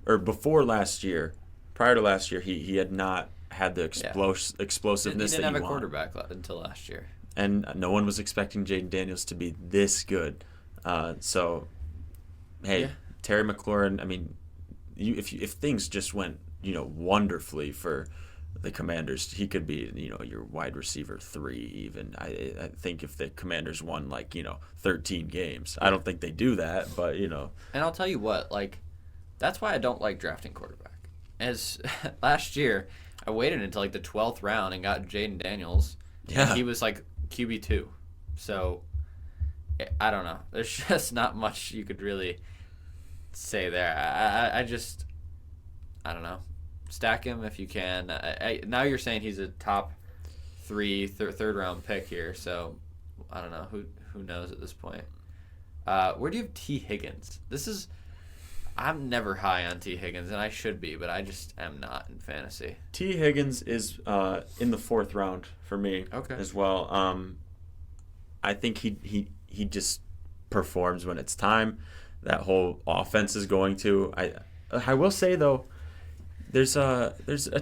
or before last year, prior to last year, he had not had the explosiveness He didn't that have you a want. quarterback until last year. And no one was expecting Jaden Daniels to be this good. So, hey, Yeah. Terry McLaurin. I mean, if things just went wonderfully for the Commanders, he could be your wide receiver 3 even. I think if the Commanders won 13 games, I don't think they do that, but And I'll tell you what, that's why I don't like drafting quarterback. As last year, I waited until the 12th round and got Jaden Daniels. Yeah. And he was QB2. So I don't know. There's just not much you could really say there. I don't know. Stack him if you can. Now you're saying he's a top 3 third round pick here. So I don't know. Who knows at this point? Where do you have T. Higgins? I'm never high on T. Higgins, and I should be, but I just am not in fantasy. T. Higgins is in the 4th round for me as well. I think he just performs when it's time. That whole offense is going to. I will say though, there's a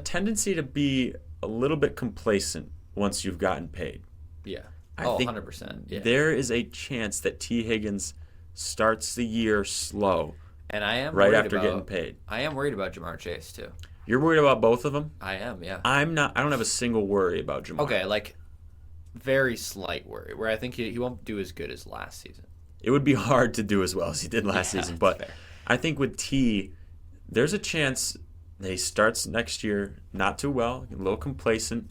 tendency to be a little bit complacent once you've gotten paid. Yeah. I think 100%. Yeah. There is a chance that T. Higgins starts the year slow. And I am right after getting paid. I am worried about Jamar Chase too. You're worried about both of them? I am, yeah. I'm not. I don't have a single worry about Jamar. Okay, very slight worry, where I think he won't do as good as last season. It would be hard to do as well as he did last season, but fair. I think with T, there's a chance that he starts next year not too well, a little complacent.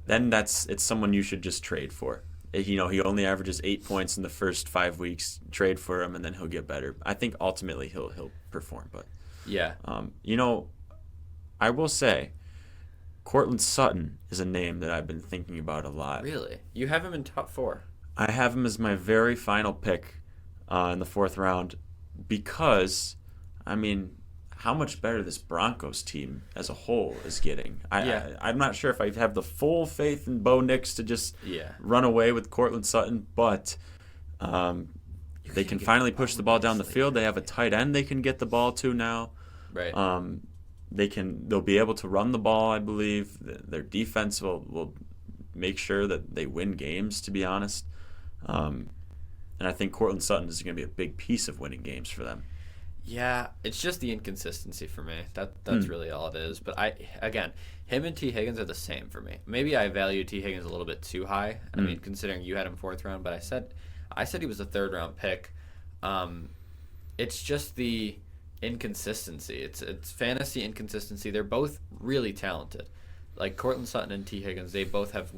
Then it's someone you should just trade for. He only averages 8 points in the first 5 weeks. Trade for him, and then he'll get better. I think ultimately he'll perform. But yeah, I will say, Courtland Sutton is a name that I've been thinking about a lot. Really, you have him in top 4. I have him as my very final pick in the 4th round because, how much better this Broncos team as a whole is getting. I'm not sure if I have the full faith in Bo Nix to just run away with Courtland Sutton, but they can finally push the ball down the field. They have a tight end they can get the ball to now. Right. They'll be able to run the ball, I believe. Their defense will make sure that they win games, to be honest. And I think Courtland Sutton is going to be a big piece of winning games for them. Yeah, it's just the inconsistency for me. That's really all it is. But him and T. Higgins are the same for me. Maybe I value T. Higgins a little bit too high. Considering you had him 4th round, but I said he was a 3rd round pick. It's just the inconsistency. It's fantasy inconsistency. They're both really talented. Like Courtland Sutton and T. Higgins, they both have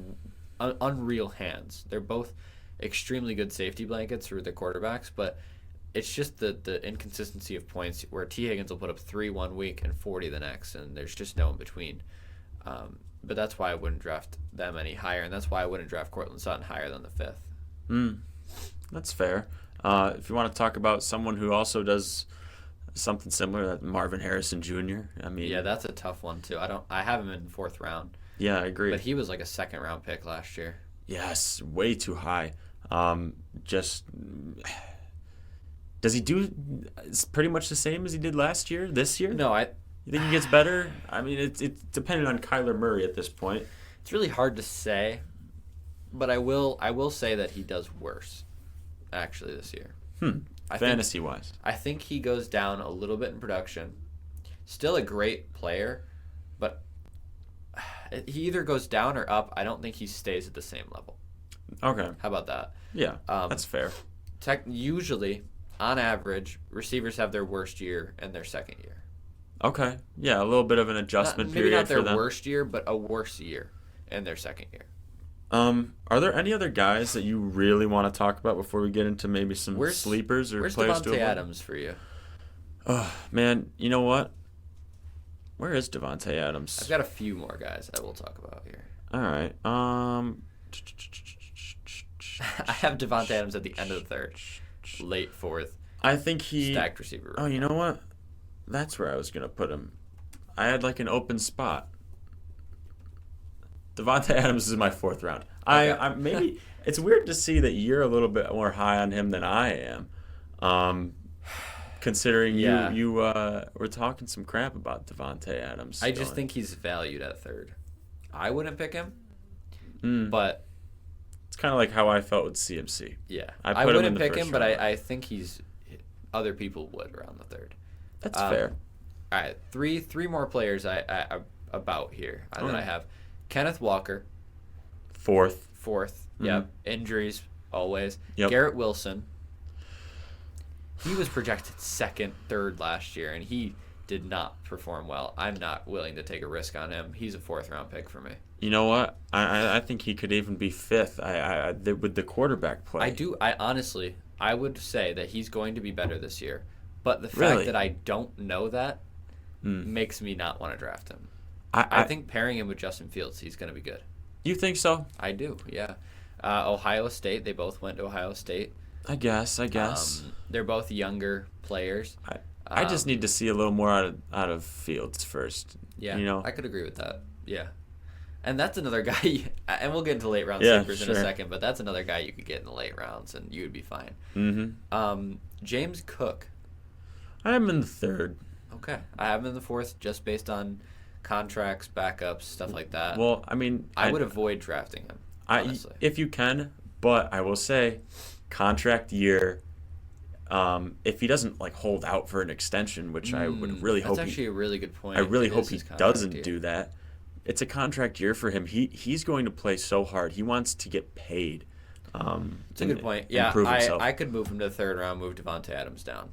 unreal hands. They're both extremely good safety blankets for their quarterbacks, but it's just the inconsistency of points where T. Higgins will put up 3 1 week and 40 the next, and there's just no in between. But that's why I wouldn't draft them any higher, and that's why I wouldn't draft Courtland Sutton higher than the 5th. That's fair. If you want to talk about someone who also does something similar, that Marvin Harrison Jr. Yeah, that's a tough one too. I have him in 4th round. Yeah, I agree. But he was like a 2nd round pick last year. Yes, way too high. Does he do pretty much the same as he did last year, this year? No, You think he gets better? It's dependent on Kyler Murray at this point. It's really hard to say, but I will say that he does worse, actually, this year. Fantasy-wise. I think he goes down a little bit in production. Still a great player, but he either goes down or up. I don't think he stays at the same level. Okay. How about that? Yeah, that's fair. Usually, on average, receivers have their worst year and their 2nd year. Okay. Yeah, a little bit of an adjustment period for them. Maybe not their worst year, but a worse year in their 2nd year. Are there any other guys that you really want to talk about before we get into maybe some sleepers or players to avoid? Where's Davante Adams for you? Oh, man, you know what? Where is Davante Adams? I've got a few more guys I will talk about here. All right. I have Davante Adams at the end of the 3rd, late 4th. I think he stacked receiver. Oh, you know what? That's where I was gonna put him. I had like an open spot. Devontae Adams is my 4th round. Okay. I maybe it's weird to see that you're a little bit more high on him than I am. Considering Yeah. you were talking some crap about Devontae Adams. I just think he's valued at 3rd. I wouldn't pick him, but it's kind of like how I felt with CMC. yeah, I I put him in wouldn't the pick first him, but round. I think other people would around the 3rd. That's fair. All right, three more players I about here that I have. Kenneth Walker, 4th. 4th. Yep. Injuries always. Yep. Garrett Wilson. He was projected 2nd, 3rd last year, and he did not perform well. I'm not willing to take a risk on him. He's a 4th round pick for me. You know what? I think he could even be 5th. With the quarterback play. I honestly, I would say that he's going to be better this year, but the fact Really? that I don't know that makes me not want to draft him. I I think pairing him with Justin Fields, he's going to be good. You think so? I do, yeah. Ohio State, they both went to Ohio State. I guess. They're both younger players. I just need to see a little more out of Fields first. Yeah, You know. I could agree with that. Yeah. And that's another guy, and we'll get into late round Yeah, sleepers in a second, but that's another guy you could get in the late rounds, and you would be fine. Mm-hmm. James Cook. I am in the 3rd. Okay. I have him in the 4th just based on contracts, backups, stuff like that. Well, I mean, I would avoid drafting him, honestly. if you can, but I will say, contract year. If he doesn't like hold out for an extension, which I would really hope. That's actually a really good point. I really It hope is he his contract doesn't year. do that. It's a contract year for him. He's going to play so hard. He wants to get paid. It's a good point. Yeah, improve himself. I could move him to the 3rd round, move Devontae Adams down.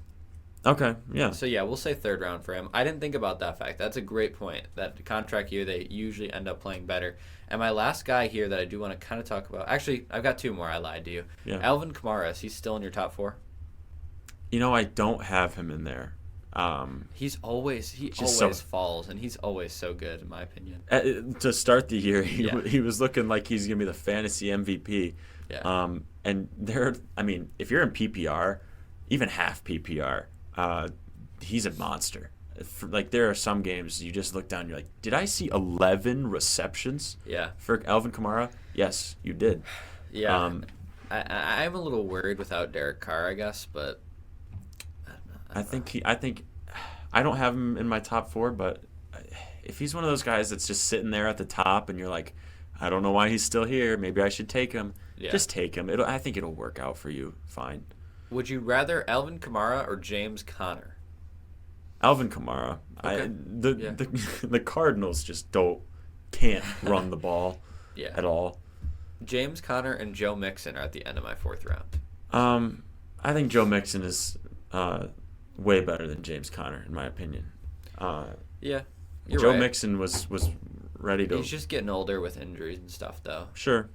Okay, yeah. So yeah, we'll say 3rd round for him. I didn't think about that fact. That's a great point. That contract year, they usually end up playing better. And my last guy here that I do want to kind of talk about. Actually, I've got 2 more. I lied to you. Yeah. Alvin Kamara, is he still in your top 4? You know, I don't have him in there. He always so- falls, and he's always so good in my opinion. To start the year, Yeah. he was looking like he's gonna be the fantasy MVP. Yeah. And if you're in PPR, even half PPR, he's a monster. Like there are some games you just look down, and you're like, did I see 11 receptions? Yeah. For Alvin Kamara? Yes, you did. Yeah. I'm a little worried without Derek Carr, I guess, but I think I don't have him in my top 4, but if he's one of those guys that's just sitting there at the top, and you're like, I don't know why he's still here. Maybe I should take him. Yeah. Just take him. I think it'll work out for you fine. would you rather Alvin Kamara or James Conner? Alvin Kamara. Okay. The Cardinals just can't run the ball Yeah. at all. James Conner and Joe Mixon are at the end of my 4th round. I think Joe Mixon is way better than James Conner in my opinion. Yeah. You're Joe right. Mixon was ready to. He's just getting older with injuries and stuff, though. Sure.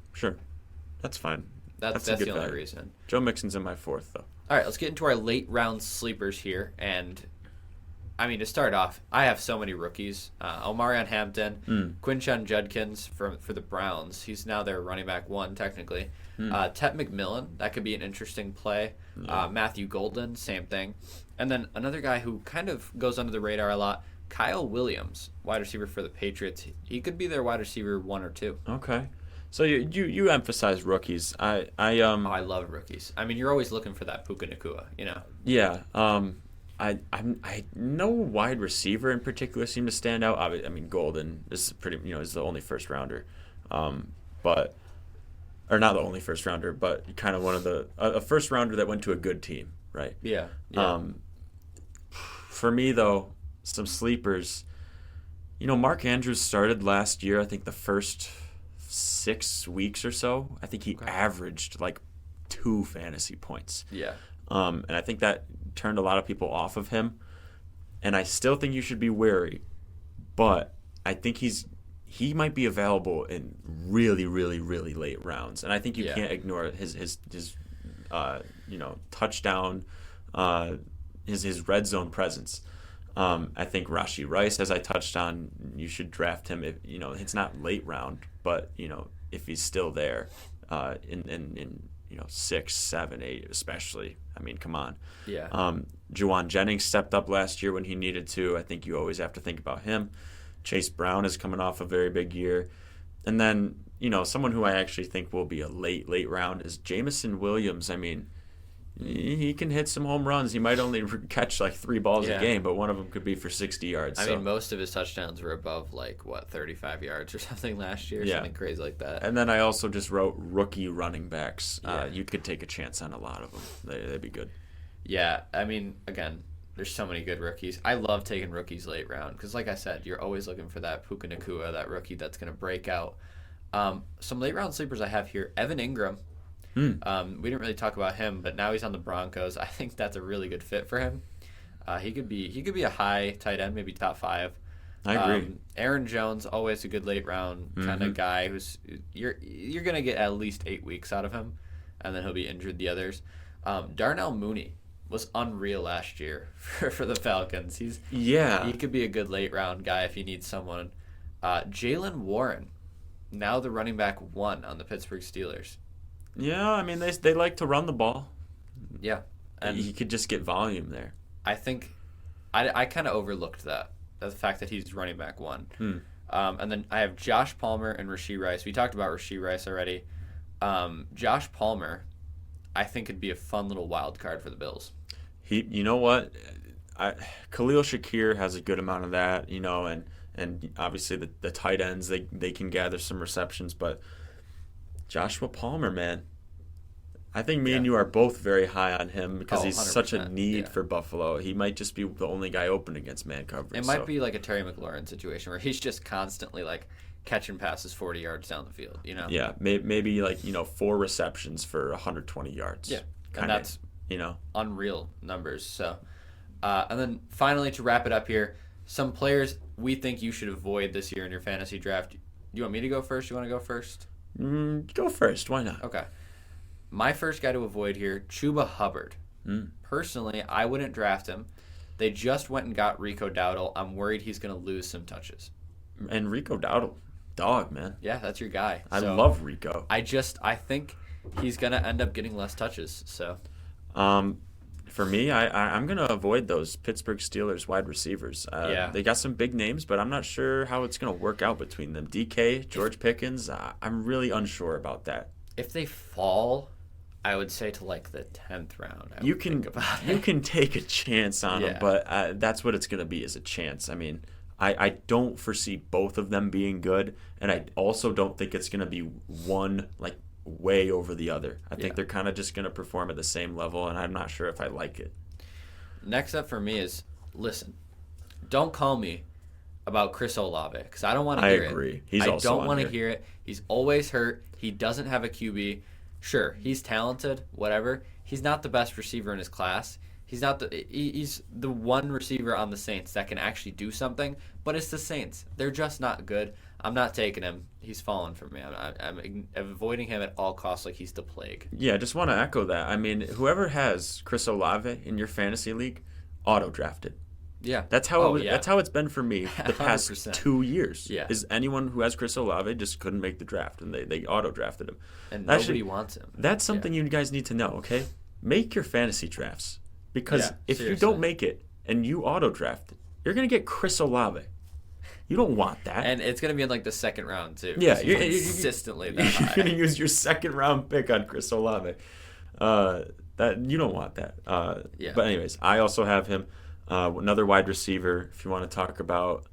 That's fine. That's a the good only value. reason. Joe Mixon's in my 4th though. All right, let's get into our late round sleepers here. And, I mean, to start off, I have so many rookies. Omarion Hampton, Quinshon Judkins for the Browns. He's now their running back 1, technically. Tet McMillan, that could be an interesting play. Matthew Golden, same thing. And then another guy who kind of goes under the radar a lot, Kyle Williams, wide receiver for the Patriots. He could be their wide receiver 1 or 2. Okay. So you emphasize rookies. I love rookies. I mean, you're always looking for that Puka Nacua, you know. Yeah. I no wide receiver in particular seemed to stand out. I mean, Golden is is the only first rounder, but or not the only first rounder, but kind of one of a first rounder that went to a good team, right? Yeah. For me though, some sleepers. Mark Andrews started last year. I think the first 6 weeks or so. I think he averaged like 2 fantasy points. Yeah. And I think that turned a lot of people off of him. And I still think you should be wary, but I think he might be available in really, really, really late rounds. And I think you can't ignore his touchdown, his red zone presence. I think Rashee Rice, as I touched on, you should draft him. If it's not late round, but if he's still there, in 6, 7, 8, especially. I mean, come on. Yeah. Juwan Jennings stepped up last year when he needed to. I think you always have to think about him. Chase Brown is coming off a very big year. And then, someone who I actually think will be a late round is Jameson Williams. I mean, he can hit some home runs. He might only catch like 3 balls a game, but one of them could be for 60 yards. I mean, most of his touchdowns were above 35 yards or something last year, something crazy like that. And then I also just wrote rookie running backs. You could take a chance on a lot of them. They'd be good. Yeah, I mean, again, there's so many good rookies. I love taking rookies late round because, like I said, you're always looking for that Puka Nacua, that rookie that's going to break out. Some late round sleepers I have here, Evan Ingram. We didn't really talk about him, but now he's on the Broncos. I think that's a really good fit for him. He could be a high tight end, maybe top 5. I agree. Aaron Jones, always a good late round kind of guy who's you're gonna get at least 8 weeks out of him, and then he'll be injured the others. Darnell Mooney was unreal last year for the Falcons. He could be a good late round guy if you need someone. Jaylen Warren, now the running back 1 on the Pittsburgh Steelers. Yeah, I mean they like to run the ball. Yeah, and he could just get volume there. I think I kind of overlooked that, the fact that he's running back 1. And then I have Josh Palmer and Rashee Rice. We talked about Rashee Rice already. Josh Palmer, I think, could be a fun little wild card for the Bills. You know what? Khalil Shakir has a good amount of that, and obviously the tight ends, they can gather some receptions, but Joshua Palmer, man, I think me and you are both very high on him because he's such a need for Buffalo. He might just be the only guy open against man coverage. It might be like a Terry McLaurin situation where he's just constantly like catching passes 40 yards down the field, Yeah, maybe like 4 receptions for 120 yards. Yeah, and that's unreal numbers. So, and then finally to wrap it up here, some players we think you should avoid this year in your fantasy draft. Do you want me to go first? You want to go first? Go first. Why not? Okay. My first guy to avoid here, Chuba Hubbard. Personally, I wouldn't draft him. They just went and got Rico Dowdle. I'm worried he's going to lose some touches. And Rico Dowdle, dog, man. Yeah, that's your guy. I love Rico. I think he's going to end up getting less touches. So, for me, I'm going to avoid those Pittsburgh Steelers wide receivers. They got some big names, but I'm not sure how it's going to work out between them. DK, George Pickens, I'm really unsure about that. If they fall, I would say to like the 10th round. You can take a chance on them, but that's what it's going to be, is a chance. I mean, I don't foresee both of them being good, and I also don't think it's going to be one like way over the other. I think they're kind of just going to perform at the same level, and I'm not sure if I like it. Next up for me is, listen, don't call me about Chris Olave because I don't want to hear it. I agree. I don't want to hear it. He's always hurt. He doesn't have a QB. Sure, he's talented, whatever. He's not the best receiver in his class. He's the one receiver on the Saints that can actually do something, but it's the Saints. They're just not good. I'm not taking him. He's fallen for me. I'm avoiding him at all costs like he's the plague. Yeah, I just want to echo that. I mean, whoever has Chris Olave in your fantasy league, auto-drafted. Yeah. That's how that's how it's been for me the past 100%. 2 years. Yeah. Is anyone who has Chris Olave just couldn't make the draft, and they auto-drafted him. And nobody wants him. That's something you guys need to know, okay? Make your fantasy drafts. Because if seriously. you don't make it and you auto-draft it, you're going to get Chris Olave. You don't want that. And it's going to be in like the second round, too. Yeah. You're consistently that high. You're going to use your second-round pick on Chris Olave. You don't want that. But anyways, I also have him. Another wide receiver, if you want to talk about,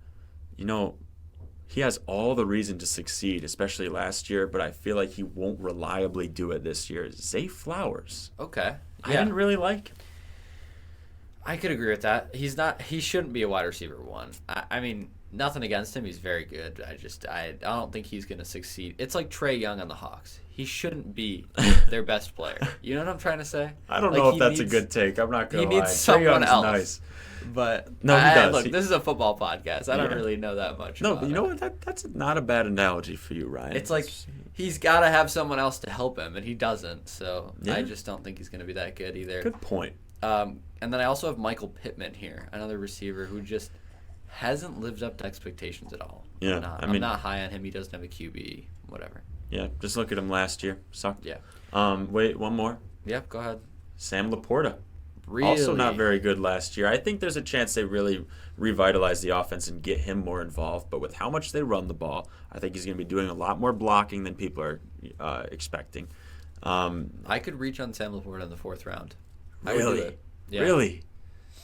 he has all the reason to succeed, especially last year, but I feel like he won't reliably do it this year. Zay Flowers. Okay. I didn't really like him. I could agree with that. He shouldn't be a wide receiver 1. I mean, nothing against him. He's very good. I don't think he's going to succeed. It's like Trae Young on the Hawks. He shouldn't be their best player. You know what I'm trying to say? I don't know if that's a good take. I'm not going to lie. He needs someone else. Nice. But no, he does. Look, this is a football podcast. I don't really know that much. No, but you know what? That's not a bad analogy for you, Ryan. It's like he's got to have someone else to help him, and he doesn't. So I just don't think he's going to be that good either. Good point. And then I also have Michael Pittman here, another receiver who just hasn't lived up to expectations at all. Yeah, I'm not high on him. He doesn't have a QB, whatever. Yeah, just look at him last year. Sucked. Yeah. Wait, one more. Yep, go ahead. Sam Laporta. Really? Also not very good last year. I think there's a chance they really revitalize the offense and get him more involved. But with how much they run the ball, I think he's going to be doing a lot more blocking than people are expecting. I could reach on Sam Laporta in the 4th round. I would do Really? it. Yeah. Really?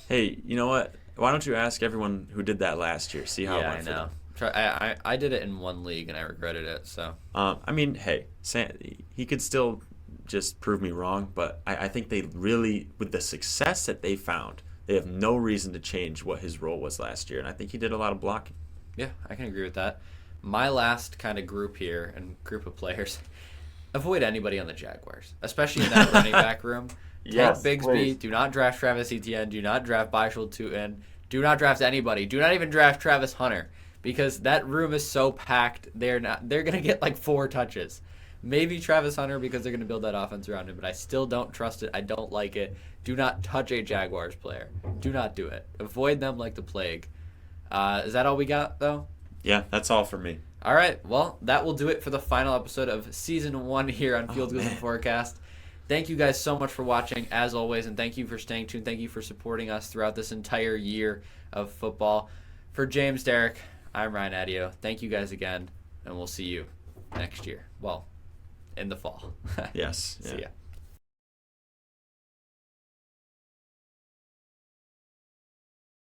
Hey, you know what? Why don't you ask everyone who did that last year? See how it Yeah, went I for know. them. I did it in one league and I regretted it. So I mean, hey, he could still just prove me wrong, but I think they really, with the success that they found, they have no reason to change what his role was last year, and I think he did a lot of blocking. yeah, I can agree with that. My last kind of group here and group of players, avoid anybody on the Jaguars, especially in that running back room. Yes, Ted Bigsby. please. Do not draft Travis Etienne. Do not draft Baishal Tutin. Do not draft anybody. Do not even draft Travis Hunter because that room is so packed. They're gonna get like 4 touches. Maybe Travis Hunter because they're gonna build that offense around him, but I still don't trust it. I don't like it. Do not touch a Jaguars player. Do not do it. Avoid them like the plague. Is that all we got though? Yeah, that's all for me. All right. Well, that will do it for the final episode of season 1 here on Field Goals and Forecast. Thank you guys so much for watching, as always, and thank you for staying tuned. Thank you for supporting us throughout this entire year of football. For James, Derek, I'm Ryan Adio. Thank you guys again, and we'll see you next year. Well, in the fall. Yes. See Yeah. ya.